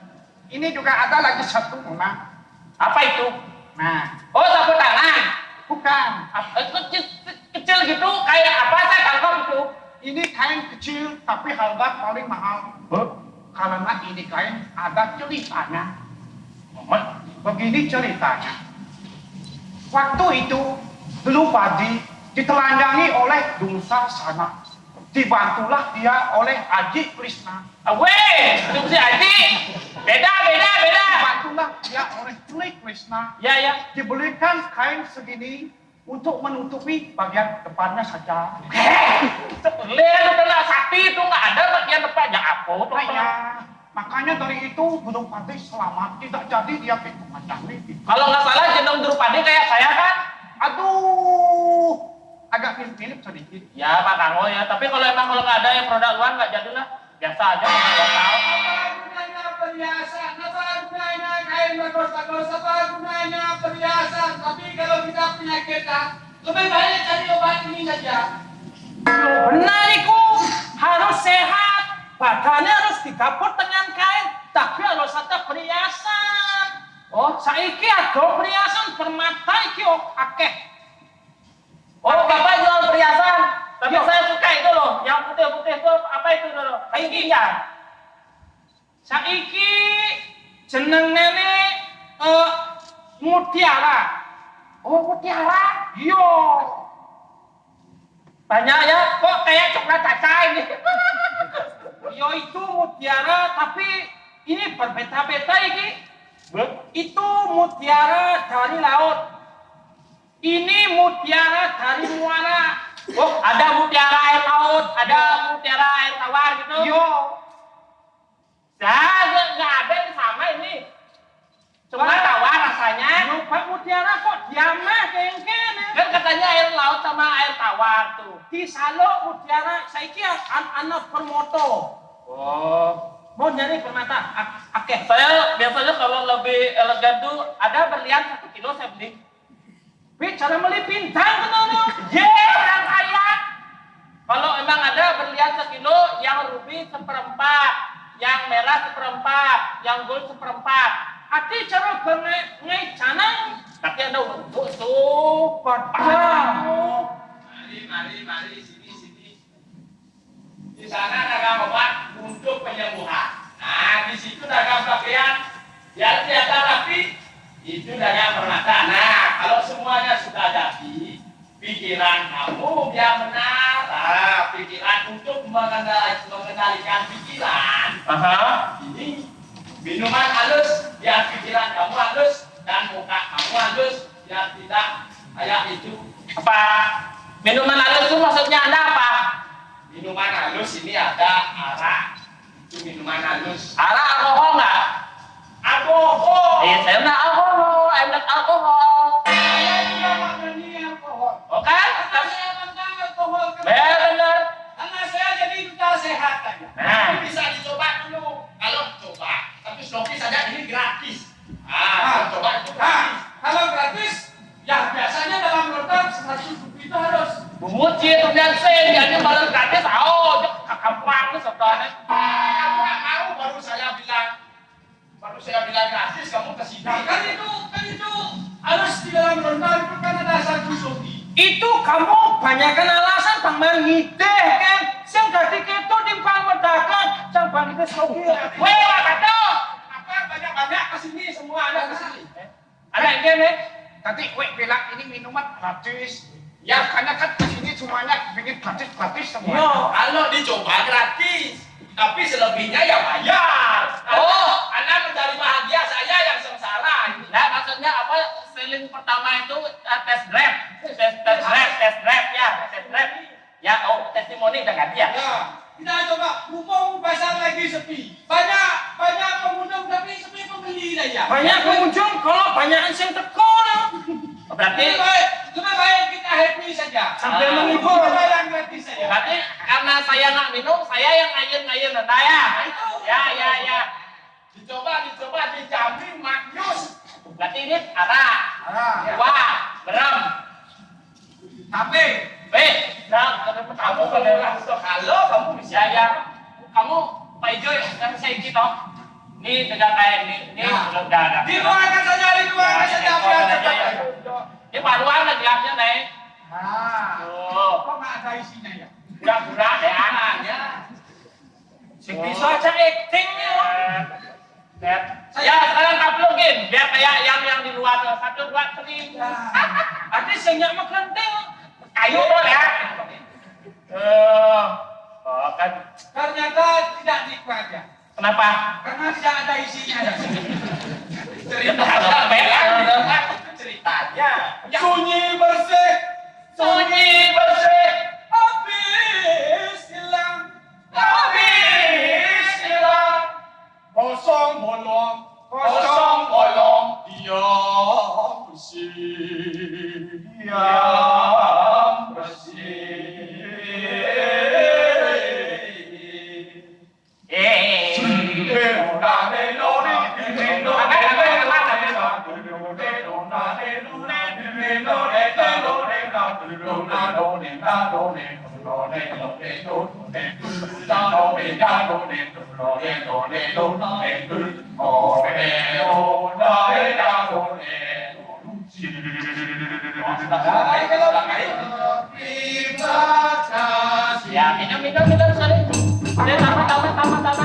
Ini juga ada lagi satu Nona. Apa itu? Nah, Oh, sapu tangan. bukan. Kecil gitu kayak apa saya tangkap itu? Ini kain kecil tapi harga paling mahal. Karena ini kain ada ceritanya. Begini ceritanya. Waktu itu Drupadi ditelanjangi oleh Dumsa Sana. Dibantulah dia oleh Aji Krishna. Weh, itu si Aji. Beda. Dibantulah dia oleh Sri Krishna. Ya. Dibelikan kain segini untuk menutupi bagian depannya saja. Lihat kena sapi itu nggak ada bagian depannya apa tuh? Iya. Makanya dari itu Drupadi selamat, tidak jadi dia pintu macam ini. Kalau nggak salah jenong Drupadi kayak saya kan? Aduh, agak mirip-mirip sedikit. Ya Pak Kanggo ya. Tapi kalau nggak ada yang produk luar nggak jadilah. Biasa aja produk lokal. Apa gunanya perhiasan? Apa gunanya kain bagus-bagus? Apa gunanya perhiasan? Tapi kalau kita penyakitan, lebih baik cari obat ini saja. Benar iku, harus sehat, badannya harus digabut dengan kain, tapi harus ada perhiasan. Oh, saiki ada perhiasan permata iki akeh. Oh, Bapak jual perhiasan. Tapi Yo. saya suka itu loh. Yang putih-putih itu apa itu loh? Ini ya. Saiki jenenge mutiara. Oh, mutiara. Yo, Banyak ya. Kok kayak coklat caca ini? yo itu mutiara, tapi ini berbeda-beda iki. Itu mutiara dari laut. Ini mutiara dari muara. Oh, ada mutiara air laut, ada mutiara air tawar gitu. Yo, Nggak ada yang sama ini. Cuma tawar rasanya. nyoba mutiara kok diamah kengkene. Kan katanya air laut sama air tawar tuh. Di Salok mutiara saiki anak permoto. Oh. Mau nyari permata akeh. Saya biasanya kalau lebih elegan tuh ada berlian 1 kilo saya beli. Bicara beli bintang kenapa? Orang kaya. Kalau emang ada berlian 1 kilo, yang ruby 1/4, yang merah 1/4, yang gold 1/4. Ati cara ngai canang. Tapi ada untuk tuh. Padahal. Mari, sini. Di sana dagang obat untuk penyembuhan. Nah, di situ dagang pakaian yang kelihatan rapi, itu dagang permata. Nah, kalau semuanya sudah jadi, pikiran kamu biar benar. Nah, pikiran untuk mengendalikan pikiran. Ini minuman halus biar pikiran kamu halus dan muka kamu halus biar tidak kayak itu. Apa? Minuman halus itu maksudnya Anda apa? Minuman halus ini ada arak. Itu minuman halus. Arak alkohol nggak? Alkohol. Saya nggak alkohol. Saya nggak alkohol. Saya juga mengenai alkohol. Oh kan? Saya tentang alkohol. Benar. Karena saya jadi duta sehat aja. Nah. Ini bisa dicoba dulu. Kalau coba, tapi sloki saja ini gratis. Coba itu Nah, gratis. kalau gratis, yang biasanya dalam lontong 100 rupiah itu harus. Bumuci itu yang sen, jadi malah gratis. Oh, kampung itu sebetulnya. Kamu nggak mau, baru saya bilang gratis, kamu ke sini. Nah, kan itu Harus di dalam ronda itu kan ada satu sopi. Itu kamu banyakkan alasan Bang Manhideh kan. Sing dadi keto timbang medakan Sang Bang Hideh soge. Weh, Pak Kato. Apa banyak-banyak kesini semua ada kesini. Ada yang kene? Tadi gue bilang ini minuman gratis. Ya karena kan kesini semuanya bikin gratis semua. Yo, Kalau dicoba gratis, tapi selebihnya ya bayar. Oh, Anda mencari bahagia, saya yang sengsara. Nah, maksudnya apa? Selling pertama itu tes drive, tes drive. Ya, oh, testimoni udah ganti ya. Ya, kita coba. Mumpung pasar lagi sepi. Banyak pengunjung tapi sepi pembeli saja. banyak pengunjung kalau banyak sing teko. Berarti Lebih baik kita happy saja. Sambil menghibur. Kita yang gratis saja. Berarti karena saya nak minum, saya yang ngayun nah ya. Ya. Dicoba, dijamin maknyus. Berarti ini arak. Wah, berem. Tapi Kamu kalau kamu bisa ya. Kamu Pak Ijo yang saya gitu. Ini dengan kayak ini belum ada. dikeluarkan saja biar cepat. Ini paruan lagi gelasnya nih. Tuh. Kok nggak ada isinya ya? Pura-pura deh anaknya. Sing bisa aja acting ya. Ya sekarang kaplugin biar kayak yang di luar tuh. 1, 2, 3. Ade sing nyak megenting. Kayu tuh ya. Oh kan. Ternyata tidak nikmat ya. Kenapa? Karena tidak ada isinya ya. Ceritanya. Sunyi bersih, habis hilang, kosong bolong, diam bersih. Ya, minum, sorry. Udah, tambah.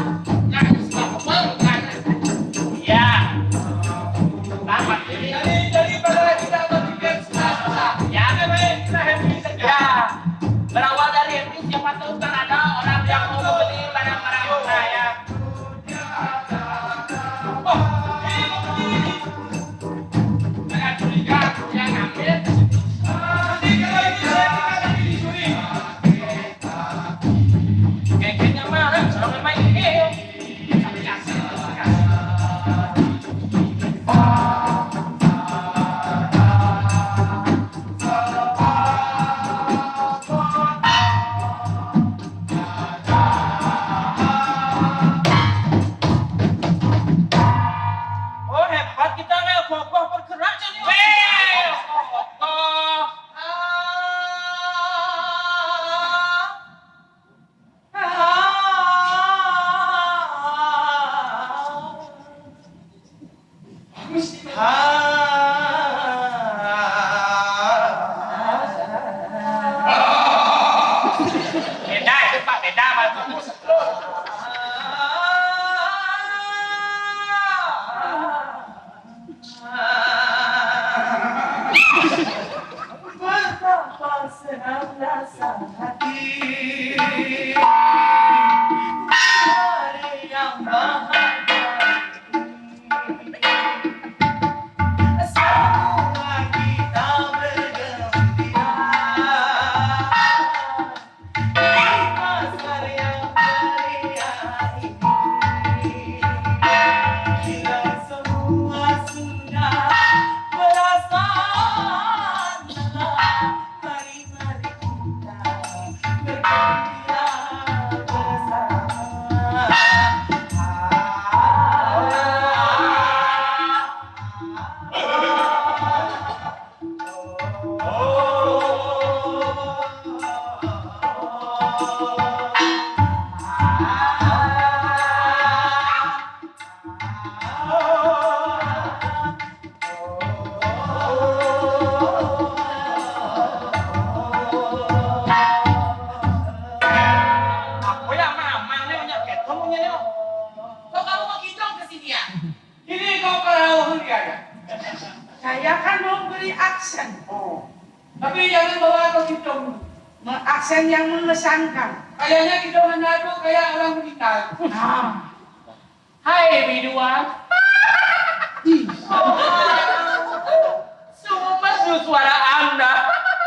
Ya. Tambah. Jadi pada kita berpikir susah-susah. Ya, Kita happy saja. ya. Berawal dari itu, siapa tahu kan ada orang yang mau membeli barang-barang saya. Oh, ini mau beli. Saya curiga yang ngambil. Nanti kalau ini saya akan dicuri. Kayaknya marah sama main game. Oh hebat kita kayak boboh bergerak jadi. Beda itu Pak, beda Pak. Betapa senang rasa hati hari yang bahagia semua kita bergembira di pasar yang meriah ini bila semua sudah berasa mari kita bergembira bersama. jangan bawa aku hidung. Aksen yang mengesankan. Kayaknya hidungannya itu kayak orang meninggal. Hai biduan. Sungguh merdu suara Anda.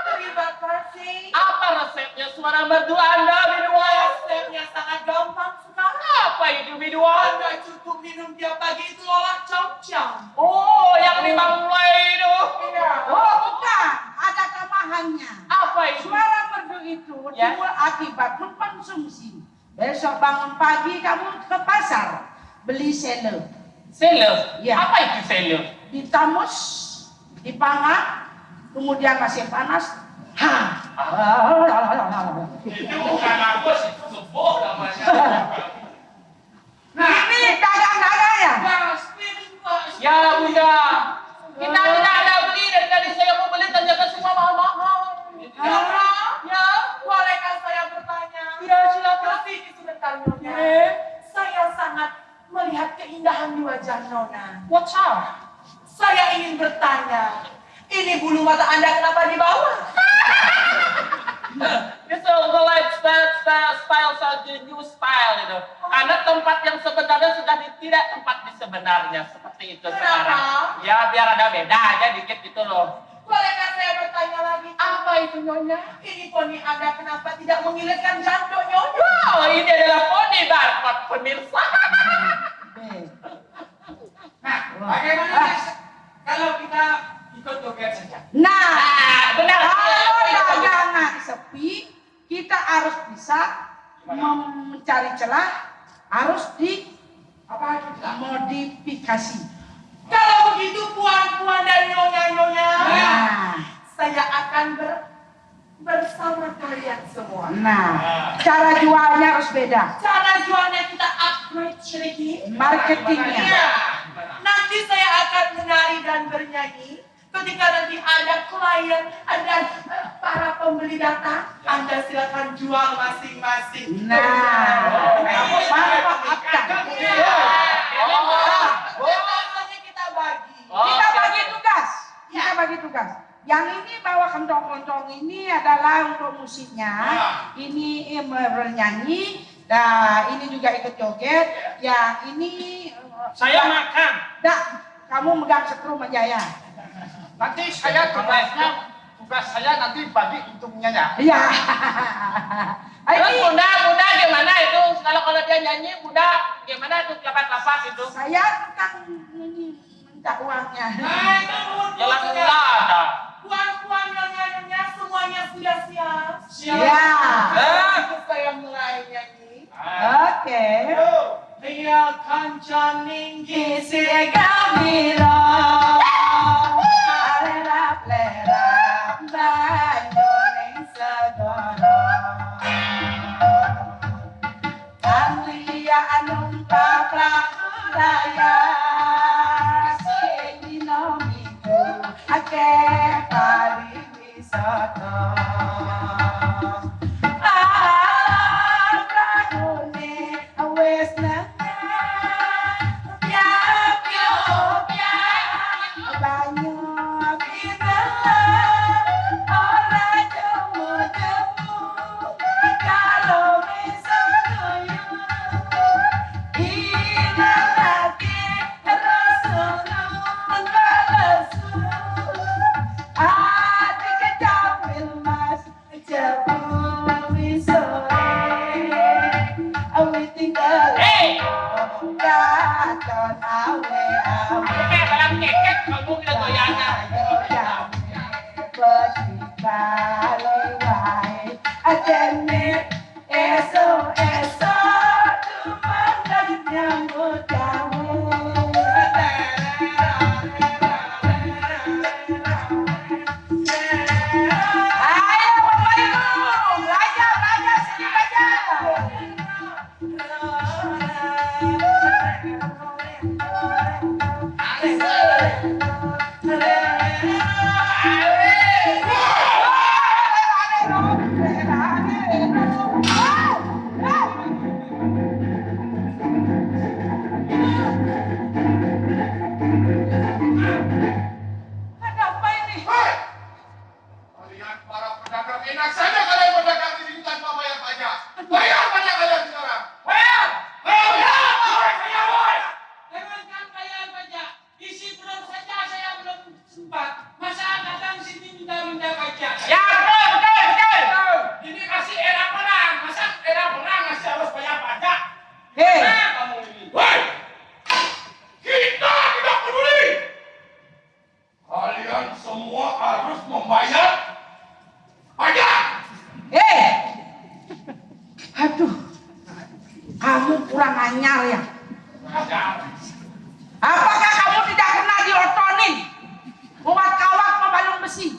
Terima kasih. Apa resepnya suara merdu Anda biduan? Resepnya sangat gampang sekali. Apa itu biduan? Anda cukup minum tiap pagi itu olah cam-cam. Oh, yang dibangun itu. Iya. Oh bukan, ada tambahannya. Apa itu? Suara merdu itu Ya. timbul akibat mengkonsumsi. Besok bangun pagi kamu ke pasar beli sele, Sele? Ya. Apa itu sele? ditamus, dipanggang, kemudian masih panas. Itu bukan bagus, itu gebok namanya. Ini dagang-dagangnya. Ya Bunda, kita tidak ada beli dari tadi saya mau beli ternyata semua mahal-mahal. Ya, bolehkah saya bertanya? Ya silakan. Kesini sebentar, Nyonya. Saya sangat melihat keindahan di wajah Nona. What's up? Saya ingin bertanya, ini bulu mata Anda kenapa di bawah? It's the lifestyle saja new style itu. Karena tempat yang sebenarnya sudah tidak tempat di sebenarnya seperti itu sekarang. Kenapa? Ya biar ada beda aja dikit gitu loh. Bolehkah saya bertanya lagi? Apa itu Nyonya? Ini poni Anda kenapa tidak mengilitkan jantung Nyonya? Wow, ini adalah poni barcode pemirsa. Nah, bagaimana kalau kita ikut joget saja? Nah, Benar. kalau dagangan sepi, kita harus bisa mencari celah, harus Apa itu? dimodifikasi. Kalau begitu puan-puan dan nyonya-nyonya, Nah, saya akan bersama kalian semua. nah, cara jualnya harus beda. Cara jualnya kita upgrade sedikit. Marketingnya. Iya. Nanti saya akan menari dan bernyanyi. Ketika nanti ada klien, ada para pembeli datang, Anda silakan jual masing-masing. Nah, manfaatkan. Biasanya kita bagi. Kita bagi tugas. Kita bagi tugas. Yang ini bawa kentong-kentong ini adalah untuk musiknya. Ini bernyanyi. Nah, ini juga ikut joget. Yang ini Saya makan. Dak, kamu megang setrum aja ya. Nanti saya tugas saya nanti bagi untungnya ya. Iya. Terus Ini Bunda gimana itu? Kalau dia nyanyi, Bunda gimana itu kelapas-kelapas itu? saya kan minta uangnya. Nah, itu Ya langsung nggak ada. puan-puan nyonya-nyonya semuanya sudah siap. Ya. Itu saya mulai nyanyi. Oke. Dia kancan ninggi Isi gambira, lerap-lerap banyoning segoro. Anglia numpa prabudaya, sing nomiku ake pariwisata. Oke, dalam keket kamu udah goyangnya. Mana kamu ini? Hei! Kita tidak peduli! Kalian semua harus membayar pajak! Aduh, kamu kurang anyar ya. Apakah kamu tidak pernah diotonin? Buat kawat pembalung besi.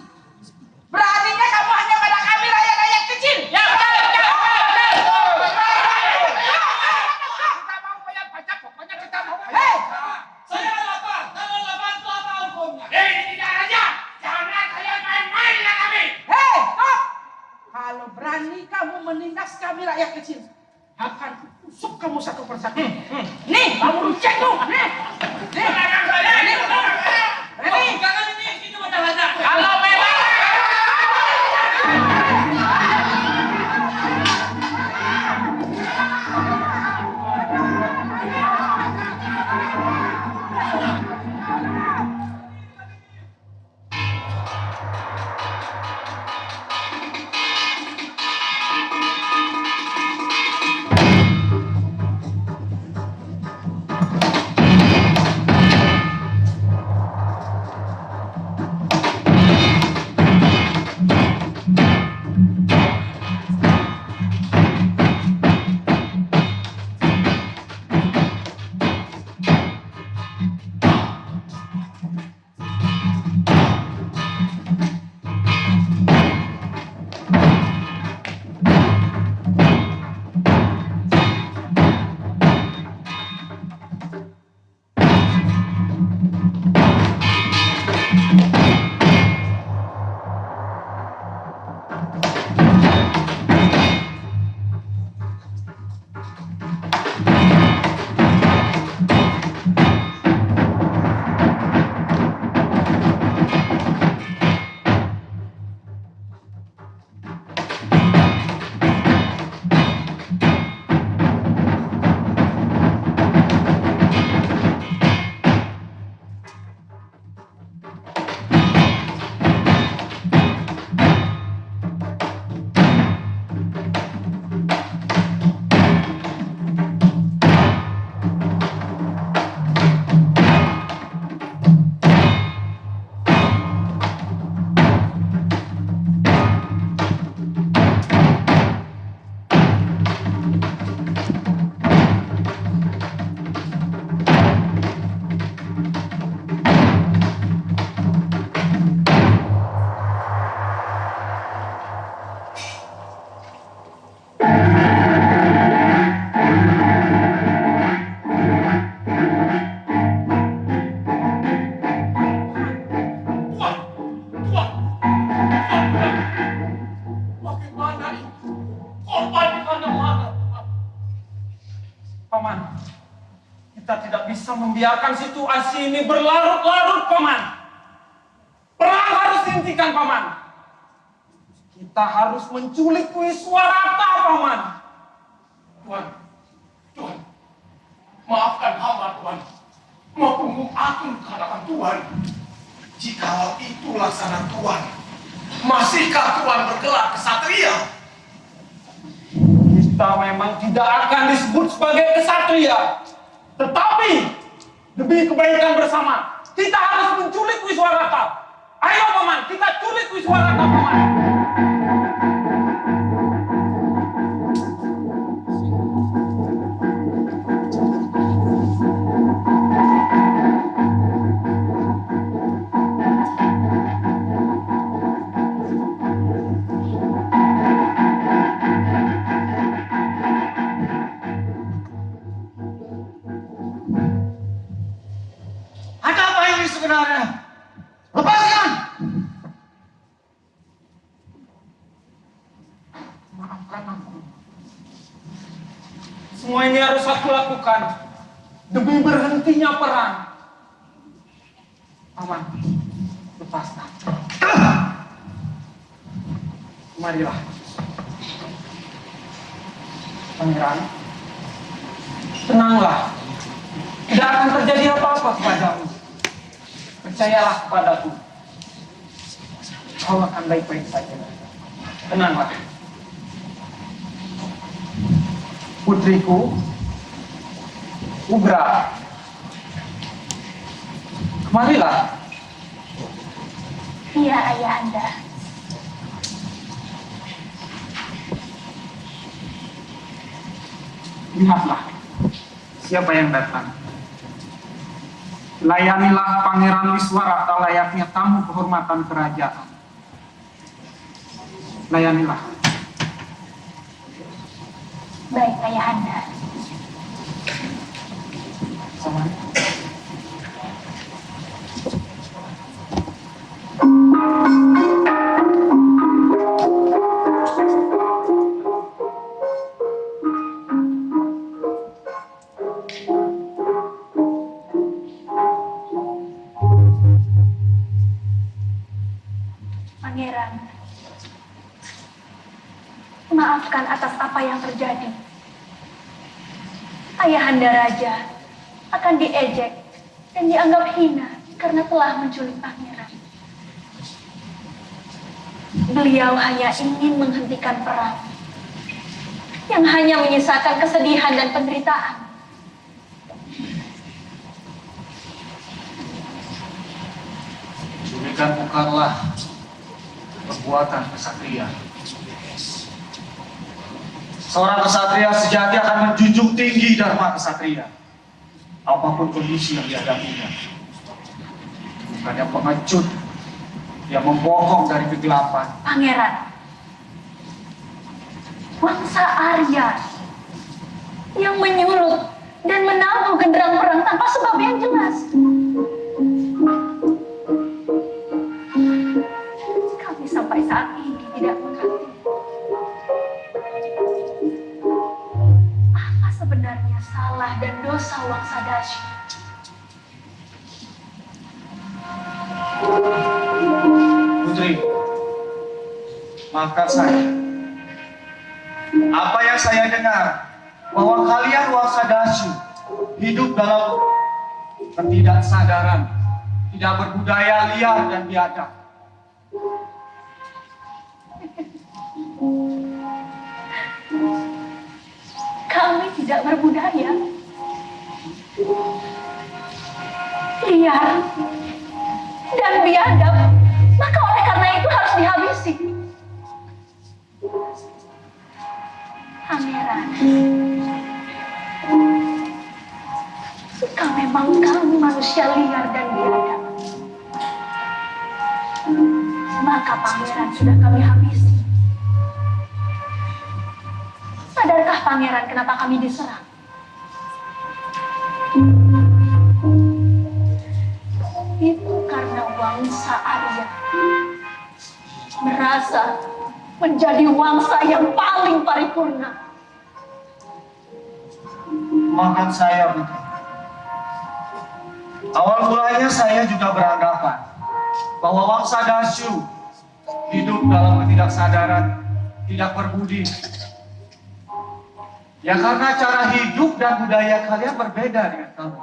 Beraninya kamu hanya pada kami rakyat-rakyat kecil. Ya, benar. Kita mau bayar pajak, pokoknya kita mau bayar. Saya lapar. Kalau lapar itu apa hukumnya? Tidak aja. Jangan kalian main-main dengan kami. Stop. Kalau berani kamu menindas kami rakyat kecil, akan tusuk kamu satu persatu. Nih, kamu cek tuh. Nih. Pedagang saya. Nih. Jangan ini macam-macam. Kalau memang Paman, kita tidak bisa membiarkan situasi ini berlarut-larut, Paman. Perang harus dihentikan, Paman. Kita harus menculik Wiswarata, Paman. Tuhan, maafkan hamba Tuhan. Menghukum aku ke hadapan Tuhan. Jikalau itu laksana Tuhan, masihkah Tuhan bergelar kesatria? Kita memang tidak akan disebut sebagai kesatria. Tetapi, demi kebaikan bersama, kita harus menculik Wiswarata. Ayo, Paman, kita culik Wiswarata, Paman. ada apa ini sebenarnya? Lepaskan! Maafkan aku. Semua ini harus aku lakukan demi berhentinya perang. Paman, lepaskan. Marilah. Pangeran, tenanglah. Tidak akan terjadi apa-apa kepadamu. Percayalah kepadaku. Kau akan baik-baik saja. Tenanglah. Putriku, Ugra, kemarilah. Iya, Ayahanda. Lihatlah, siapa yang datang. Layanilah Pangeran Wiswarata layaknya tamu kehormatan kerajaan. Layanilah. Baik, Ayahanda. Sama. Pangeran, maafkan atas apa yang terjadi. Ayahanda Raja akan diejek dan dianggap hina karena telah menculik pangeran. Beliau hanya ingin menghentikan perang yang hanya menyisakan kesedihan dan penderitaan. Culikan bukanlah perbuatan kesatria. Seorang kesatria sejati akan menjunjung tinggi dharma kesatria, apapun kondisi yang dihadapinya. Bukannya pengecut yang membohong dari kegelapan. Pangeran, Wangsa Arya yang menyulut dan menabuh genderang perang tanpa sebab yang jelas. Kami sampai saat ini tidak mengerti apa sebenarnya salah dan dosa Wangsa Dasyat. Putri, maafkan saya. Apa yang saya dengar, bahwa kalian Wangsa Dasyat hidup dalam ketidaksadaran, tidak berbudaya liar dan biadab. Kami tidak berbudaya, liar, dan biadab, maka oleh karena itu harus dihabisi. Pangeran, jika memang kamu manusia liar dan biadab, maka pangeran sudah kami habisi. Sadarkah pangeran kenapa kami diserang? Itu karena Wangsa Arya merasa menjadi wangsa yang paling paripurna. Maafkan saya, Putri. Awal mulanya saya juga beranggapan bahwa Wangsa Dasyat hidup dalam ketidaksadaran, tidak berbudi. Ya karena cara hidup dan budaya kalian berbeda dengan kamu.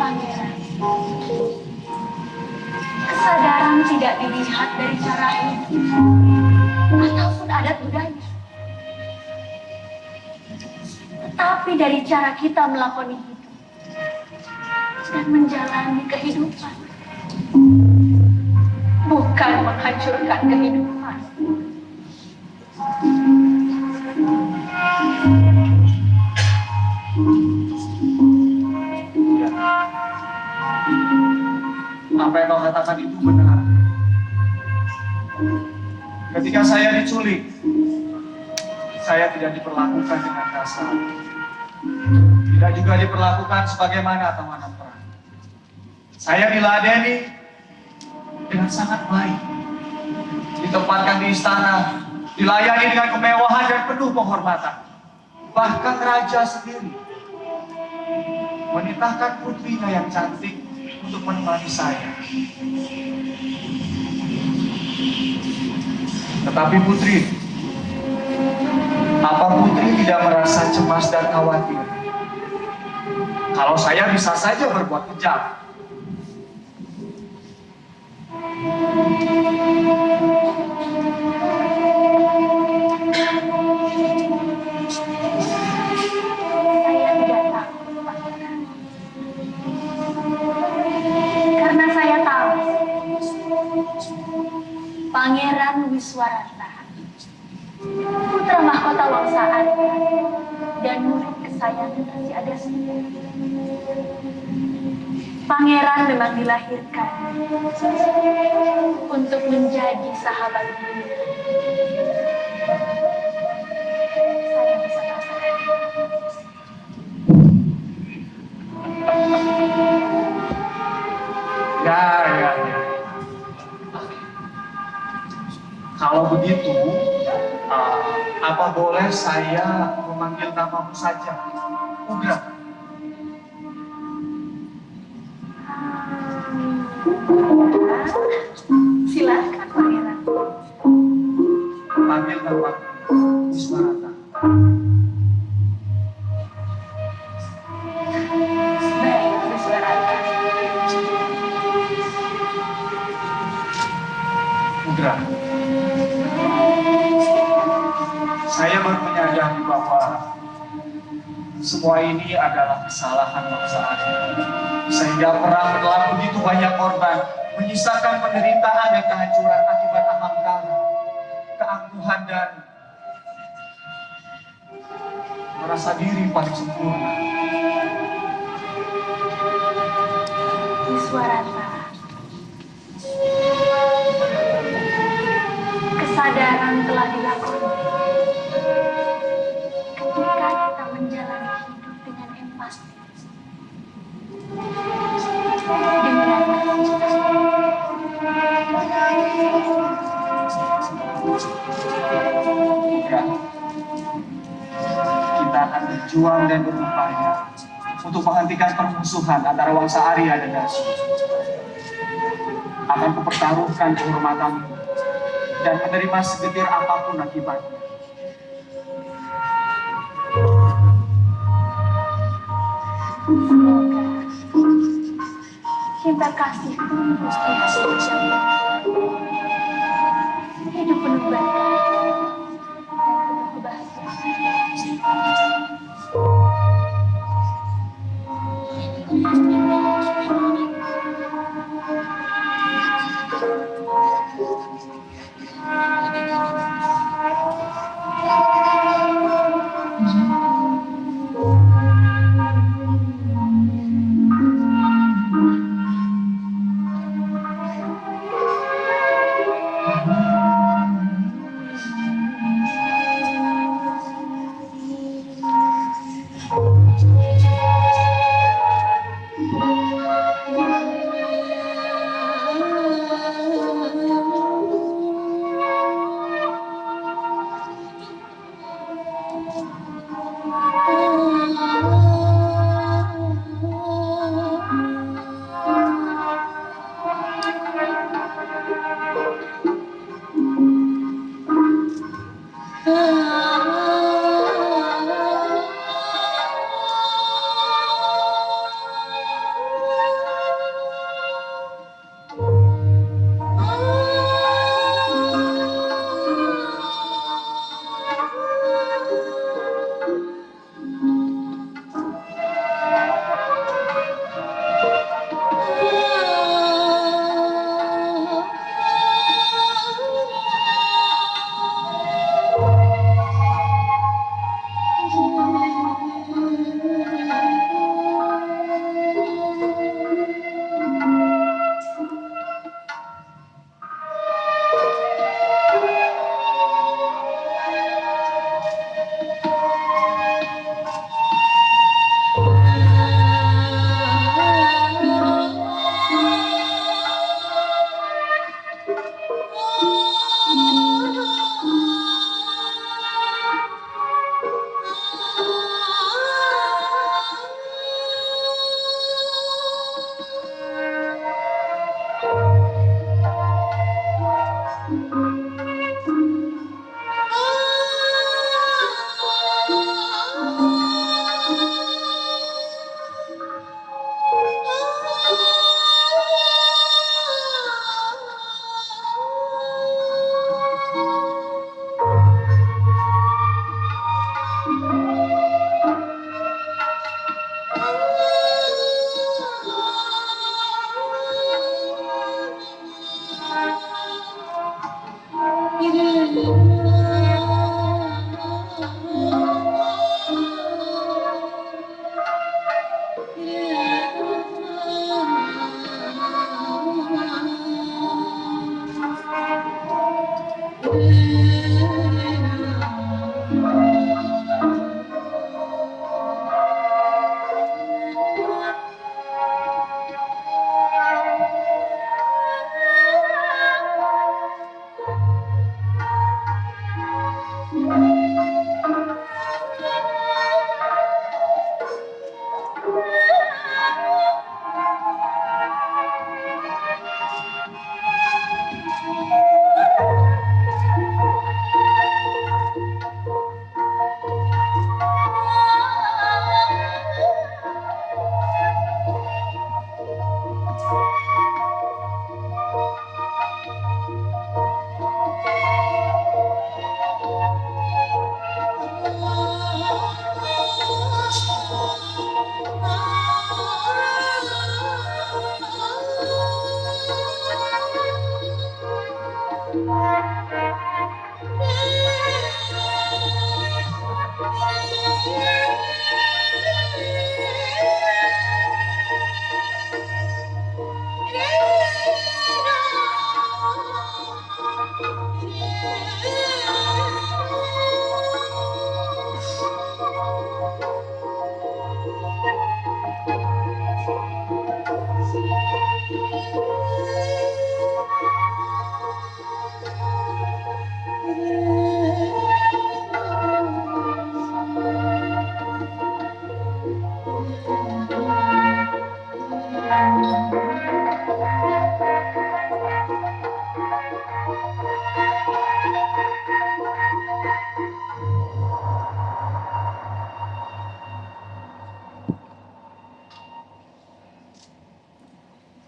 Pangeran, kesadaran tidak dilihat dari cara hidup ataupun adat budaya, tetapi dari cara kita melakoni hidup dan menjalani kehidupan, bukan menghancurkan kehidupan. Apa yang kau katakan itu benar. Ketika saya diculik, saya tidak diperlakukan dengan kasar. Tidak juga diperlakukan sebagaimana tawanan perang. Saya diladeni dengan sangat baik. Ditempatkan di istana, dilayani dengan kemewahan dan penuh penghormatan. Bahkan raja sendiri menitahkan putrinya yang cantik untuk menemani saya. Tetapi Putri, apa Putri tidak merasa cemas dan khawatir kalau saya bisa saja berbuat kejam? Pangeran Wiswarata, putra mahkota Wangsa Arya dan murid kesayangan Raja Agasya. Pangeran memang dilahirkan untuk menjadi sahabat dunia. Saya bisa merasakan. Ya. Kalau begitu, apa boleh saya memanggil namamu saja? Ugra. Silakan Pangeran. Panggil nama Wiswarata. Baik, Wiswarata. Ugra. Saya baru menyadari bahwa semua ini adalah kesalahan bangsa Arya. Sehingga perang menelan begitu banyak korban, menyisakan penderitaan dan kehancuran akibat ahamkara, keangkuhan dan merasa diri paling sempurna. Wiswarata, kesadaran telah dilakukan ketika kita menjalani hidup dengan empati, dengan Ya, kita akan berjuang dan berupaya untuk menghentikan permusuhan antara Wangsa Arya dan Dasu. Akan kupertaruhkan kehormatanmu dan menerima segetir apapun akibatnya. semoga cinta kasih tulus di hati kalian. Hidup penuh berkah dan penuh kebahagiaan.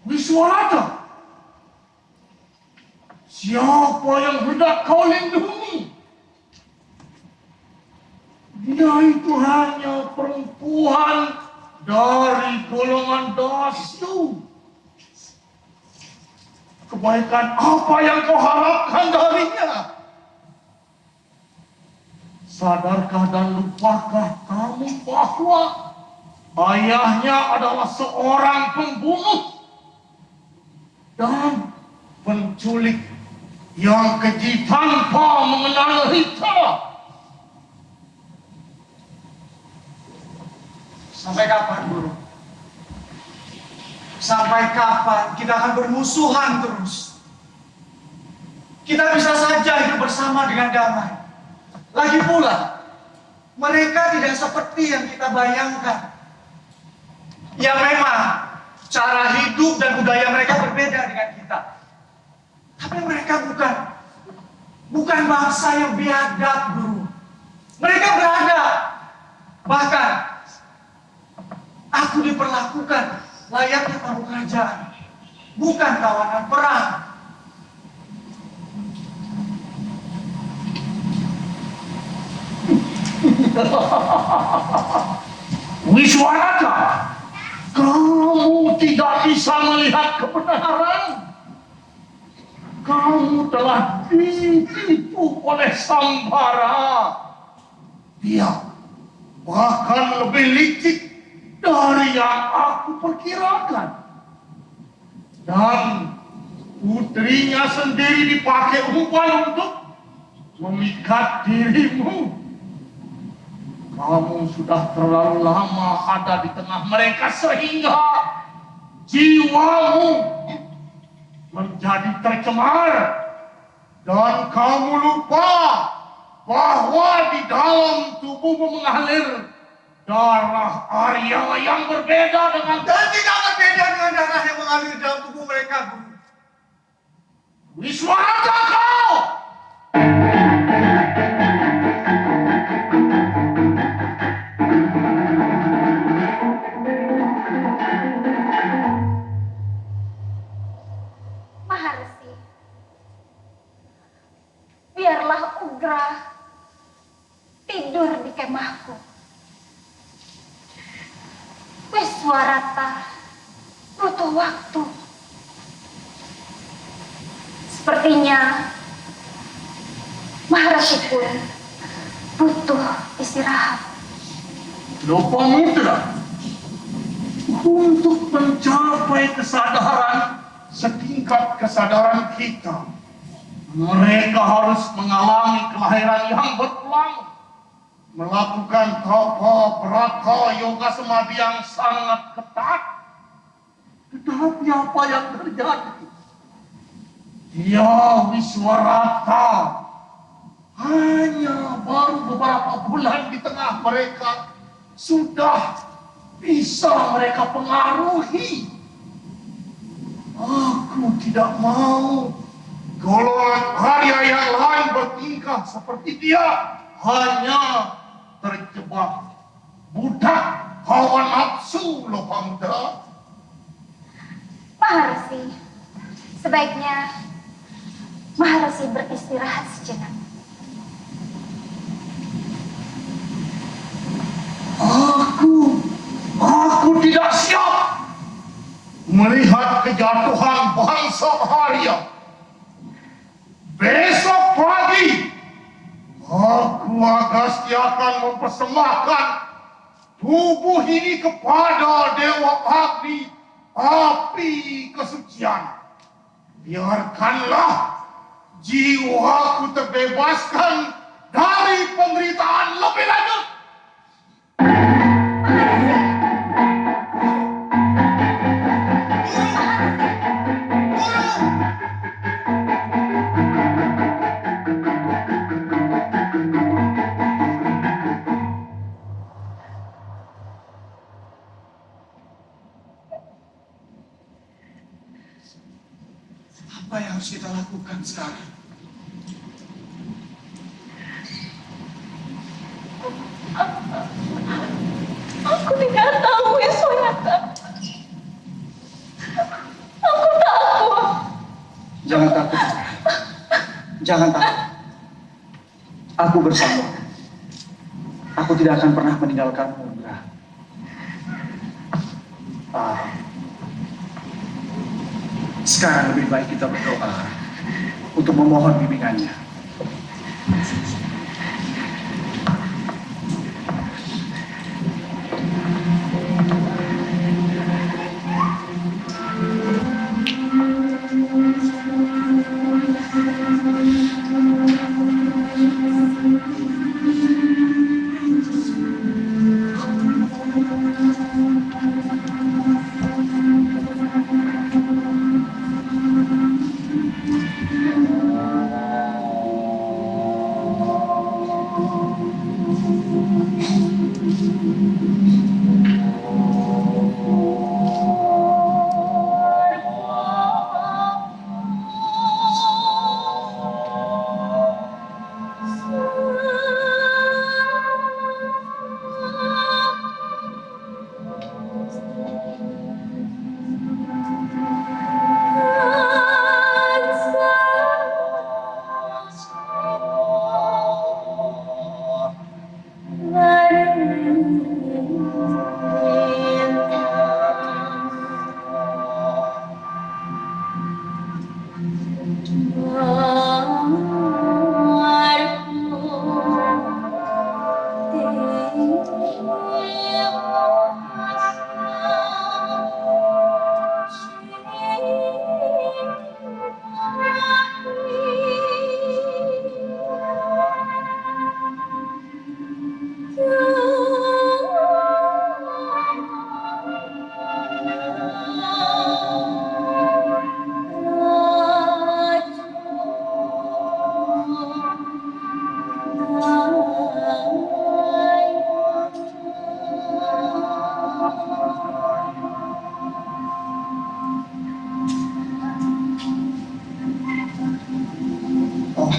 Wiswarata, siapa yang hendak kau lindungi? Dia itu hanya perempuan dari golongan dasu. Kebaikan apa yang kau harapkan darinya? Sadarkah dan lupakah kamu bahwa ayahnya adalah seorang pembunuh dan penculik yang keji tanpa mengenal rita? Sampai kapan, Guru? Sampai kapan kita akan bermusuhan terus? Kita bisa saja hidup bersama dengan damai. Lagi pula, mereka tidak seperti yang kita bayangkan. Ya memang, cara hidup dan budaya mereka berbeda dengan kita. Tapi mereka bukan bangsa yang biadab, Guru. Mereka beradab. Bahkan, aku diperlakukan layaknya tamu kerajaan, bukan tawanan perang. Wiswarata, kamu tidak bisa melihat kebenaran. Kamu telah ditipu oleh Sambara. Dia bahkan lebih licik dari yang aku perkirakan. Dan putrinya sendiri dipakai umpan untuk memikat dirimu. Kamu sudah terlalu lama ada di tengah mereka sehingga jiwamu menjadi tercemar. Dan kamu lupa bahwa di dalam tubuhmu mengalir darah Arya yang berbeda dengan... Dan tidak berbeda dengan darah yang mengalir dalam tubuh mereka, Guru. Wiswarata kau! Maharsi, biarlah Ugra tidur di kemahku. Wiswarata butuh waktu. Sepertinya Maharsi pun butuh istirahat. Lopamutra, untuk mencapai kesadaran setingkat kesadaran kita, Mereka harus mengalami kelahiran yang berulang, melakukan tapa brata yoga samadhi yang sangat ketat. Tetapi apa yang terjadi? Ya Wiswarata hanya baru beberapa bulan di tengah mereka sudah bisa mereka pengaruhi. Aku tidak mau golongan karya yang lain bertingkah seperti dia, hanya terjebak budak hawa nafsu loh Pamda. Maharsi, sebaiknya Maharsi beristirahat sejenak. Aku tidak siap melihat kejatuhan bangsa Arya. Besok pagi, aku Agastya akan mempersembahkan tubuh ini kepada Dewa Agni, api kesucian. Biarkanlah jiwaku terbebaskan dari penderitaan lebih lanjut. Apa yang harus kita lakukan sekarang? Aku tidak tahu, Wiswayata. Aku takut. Jangan takut. Jangan takut. Aku bersama. Aku tidak akan pernah meninggalkanmu, Indra. Sekarang lebih baik kita berdoa untuk memohon bimbingannya.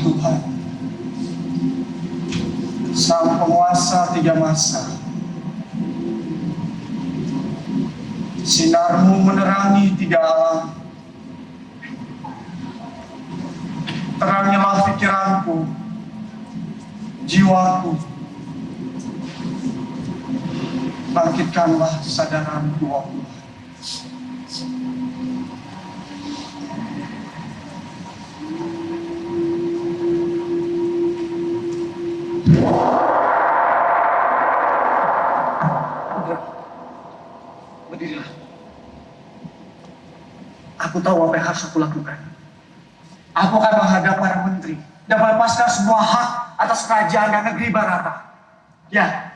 Tuhan, Sang Penguasa tiga masa, sinar-Mu menerangi tiga alam, terangilah pikiranku, jiwaku, bangkitkanlah kesadaranku, Allah. Berdirilah. Aku tahu apa yang harus aku lakukan. Apa Aku akan menghadap para menteri dan melepaskan semua hak atas kerajaan dan negeri Barata. Ya,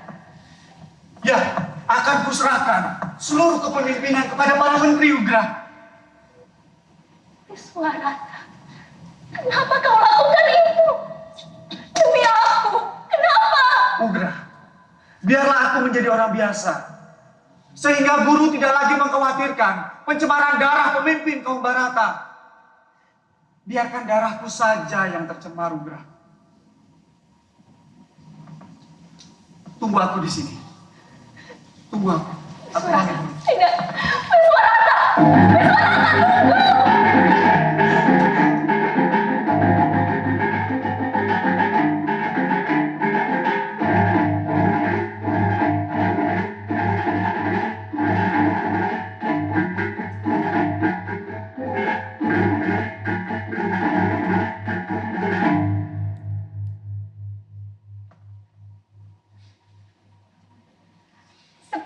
akan kuserahkan seluruh kepemimpinan kepada para menteri, Ugra. Wiswarata, kenapa kau lakukan itu? Demi aku, kenapa? Ugra, biarlah aku menjadi orang biasa. Sehingga guru tidak lagi mengkhawatirkan pencemaran darah pemimpin kaum Barata. Biarkan darahku saja yang tercemar, Ugra. Tunggu aku di sini. Tunggu aku. Aku pamit. Tidak, Wiswarata!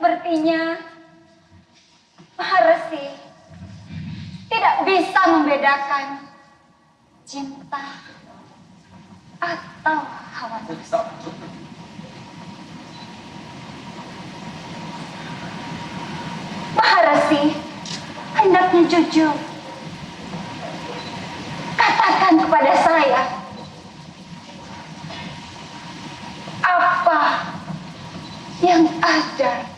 Sepertinya Maharesi tidak bisa membedakan cinta atau hawa nafsu. Maharesi hendaknya jujur. Katakan kepada saya, apa yang ada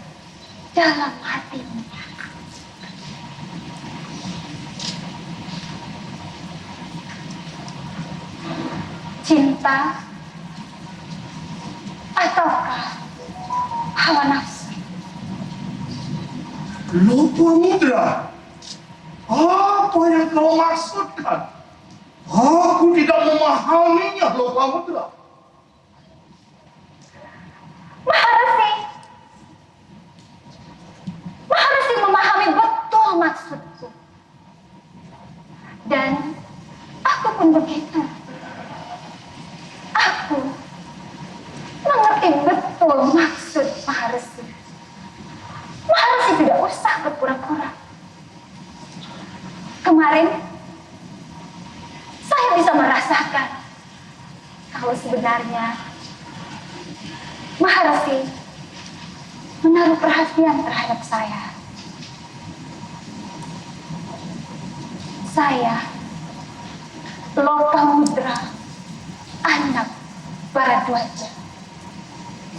dalam hatimu. Cinta ataukah hawa nafsu? Lopamudra, apa yang kau maksudkan? Aku tidak memahaminya, Lopamudra. Maharesi memahami betul maksudku. Dan aku pun begitu. Aku mengerti betul maksud Maharesi. Maharesi tidak usah berpura-pura. Kemarin saya bisa merasakan kalau sebenarnya Maharesi menaruh perhatian terhadap saya. Saya Lopamudra, anak Baradwaja.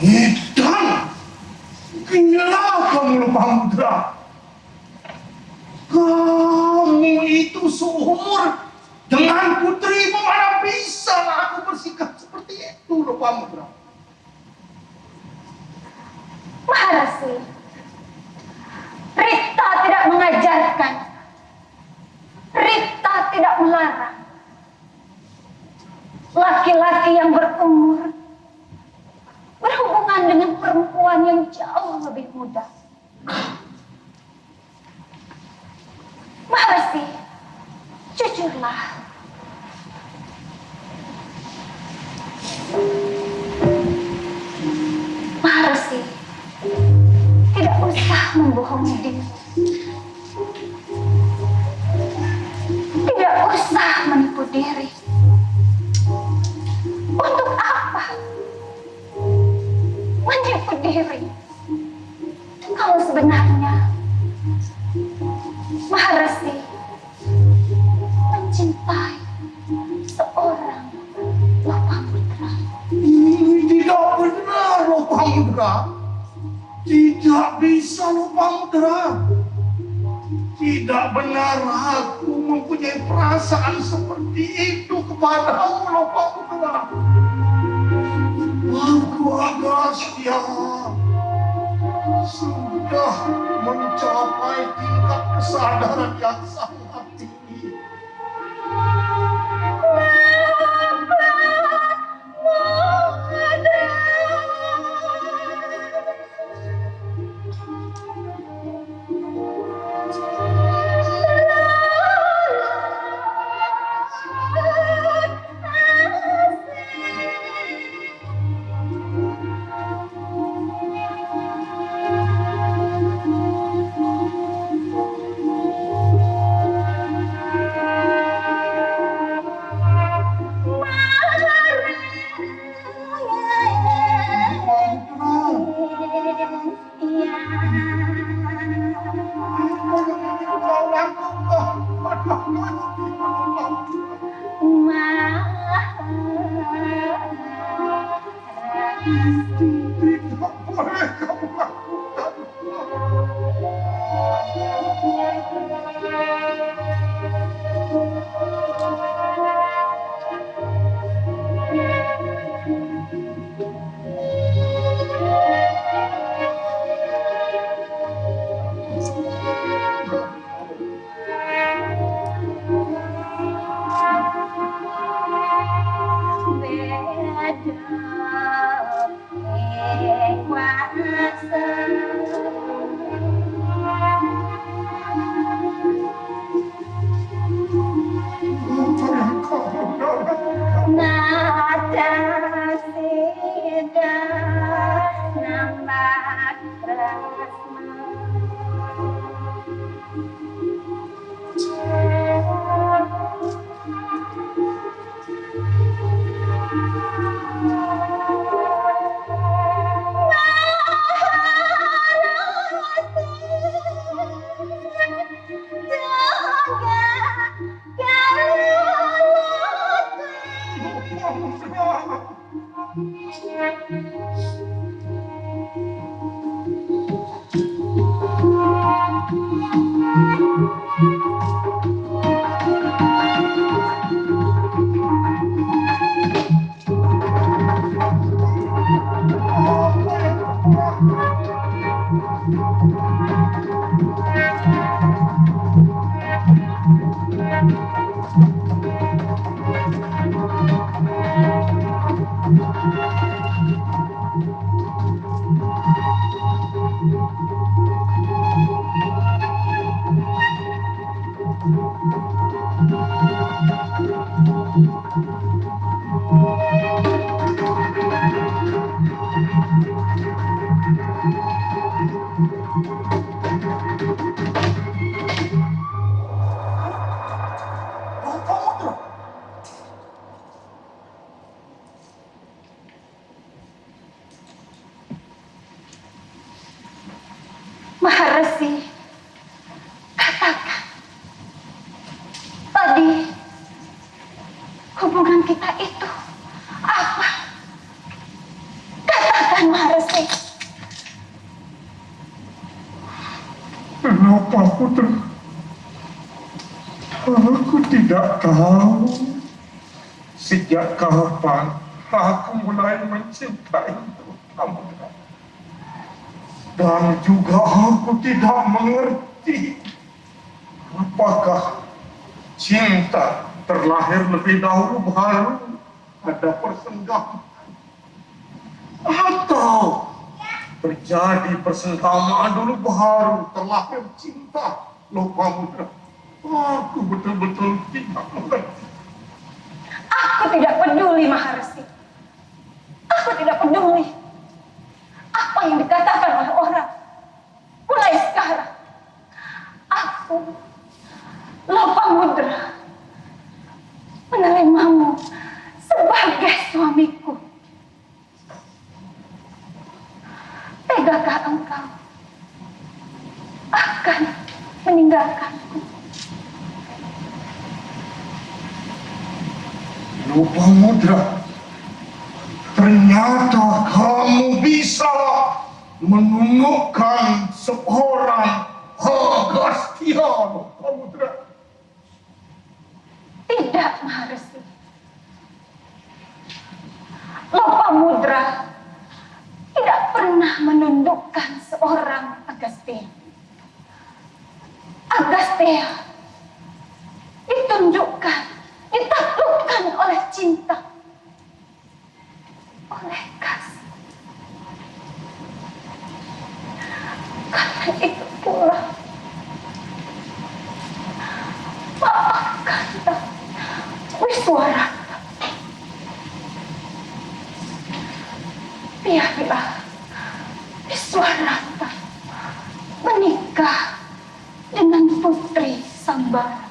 Edan, gila kamu, Lopamudra. Kamu itu seumur dengan putrimu, mana bisa aku bersikap seperti itu, Lopamudra. Maharesi, Rita tidak mengajarkan, Rita tidak melarang laki-laki yang berumur berhubungan dengan perempuan yang jauh lebih muda. Maharesi, jujurlah. Maharesi tidak usah membohongi diri. Tidak usah menipu diri. Untuk apa menipu diri kalau sebenarnya Maharesi mencintai seorang Lopamudra? Tidak benar, Lopamudra. Tidak bisa, Lopamudra. Tidak benar aku mempunyai perasaan seperti itu kepadamu, Lopamudra. Aku Agastya sudah mencapai tingkat kesadaran yang sangat tinggi. Maharesi, katakan. Tadi hubungan kita itu apa? Katakan, Maharesi. Kenapa, Putra? Aku tidak tahu sejak kapan aku mulai mencintai kamu. Dan juga aku tidak mengerti apakah cinta terlahir lebih dahulu baru ada persenggaman, atau terjadi persenggaman dulu baru terlahir cinta. Lopamutra, aku betul-betul tidak mengerti. Aku tidak peduli, Maharesi. Aku tidak peduli apa yang dikatakan oleh orang. Mulai sekarang, aku, Lopamudra, menerimamu sebagai suamiku. Tegakah engkau akan meninggalkanku? Lopamudra, ternyata kamu bisa menundukkan seorang Agastya, Lopamudra. Tidak, Maharesi. Lopamudra tidak pernah menundukkan seorang Agastya. Agastya ditunjukkan, ditaklukkan oleh cinta, oleh kasih. Karena itu pula, maafkanlah Wiswarata. Biarlah Wiswarata menikah dengan putri Sambara.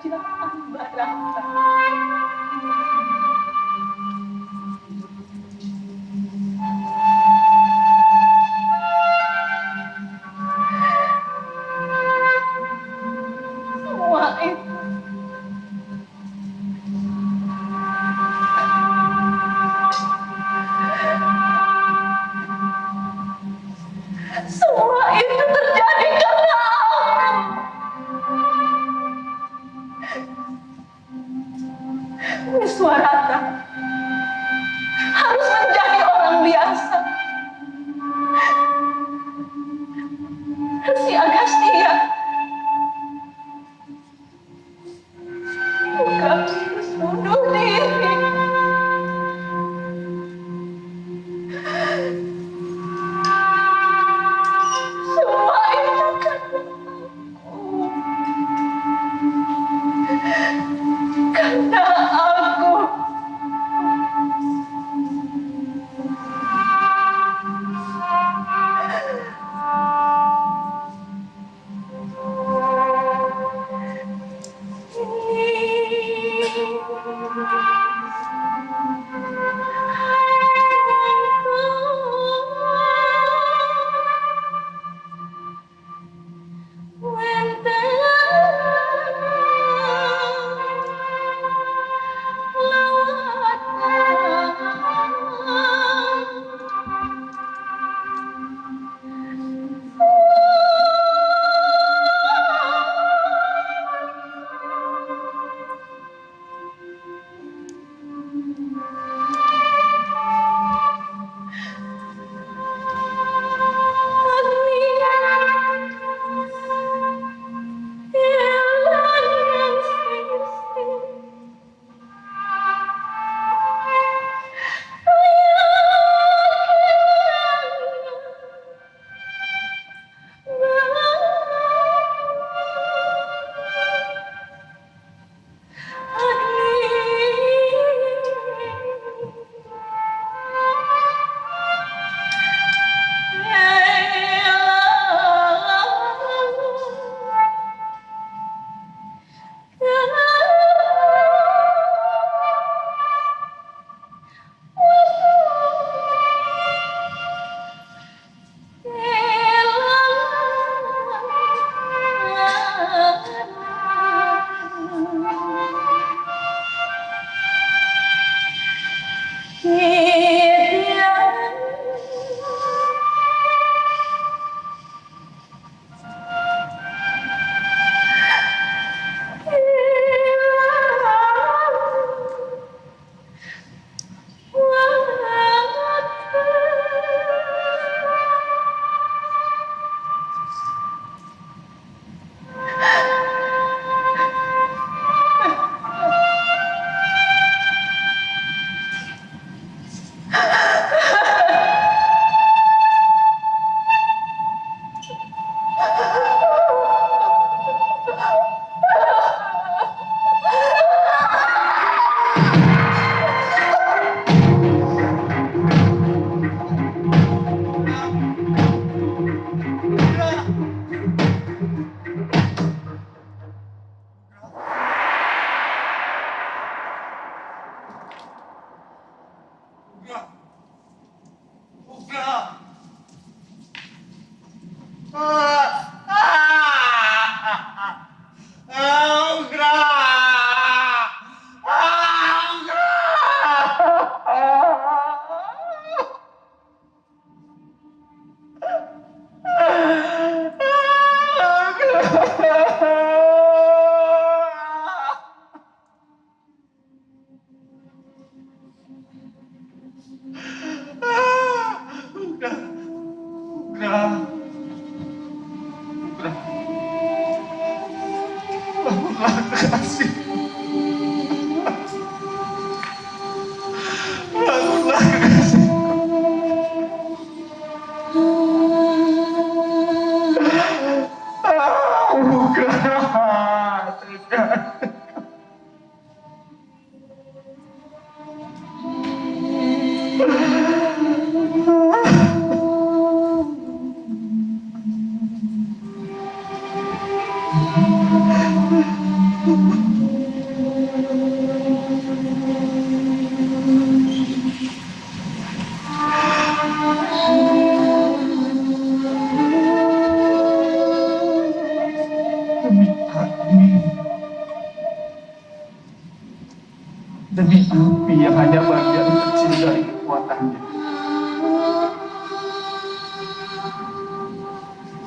kerajaan Barata. Semua itu terjadi karena aku. Wiswarata harus menjadi orang biasa. Si Agastya bukan harus bunuh diri. Semua itu karena aku.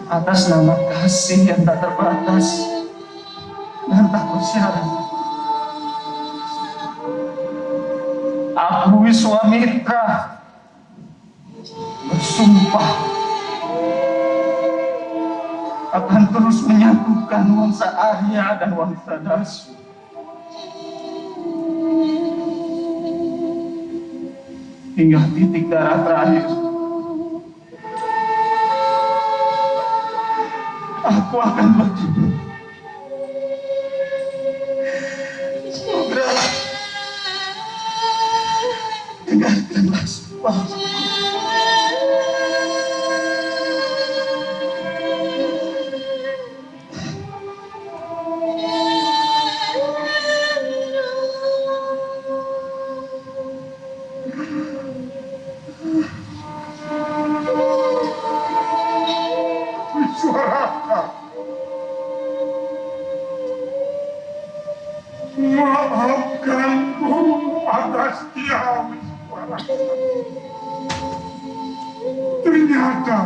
atas nama kasih yang tak terbatas dan tak bersyarat, aku Wiswamitra bersumpah akan terus menyatukan Wangsa Arya dan Wangsa Dasu hingga titik darah terakhir. Aku akan berjuang. Putra, dengarkanlah sumpahku. Wiswaraka, maafkan guru atas dia, Wiswaraka. Ternyata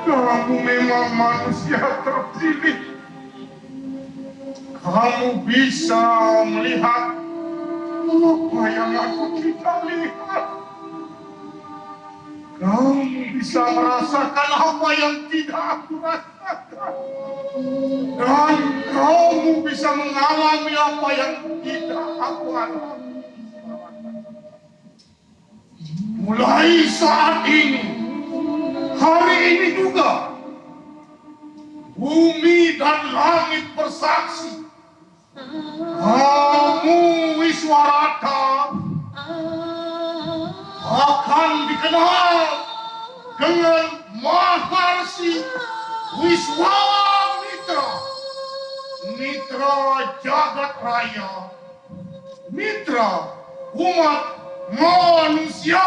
kamu memang manusia terpilih. Kamu bisa melihat apa yang aku tidak lihat. Kamu bisa merasakan apa yang tidak aku rasakan. Dan kamu bisa mengalami apa yang tidak aku alami. Mulai saat ini, hari ini juga, bumi dan langit bersaksi. Kamu Wiswaraka akan dikenal dengan Maharsi Wiswamitra, mitra jagat raya, mitra umat manusia.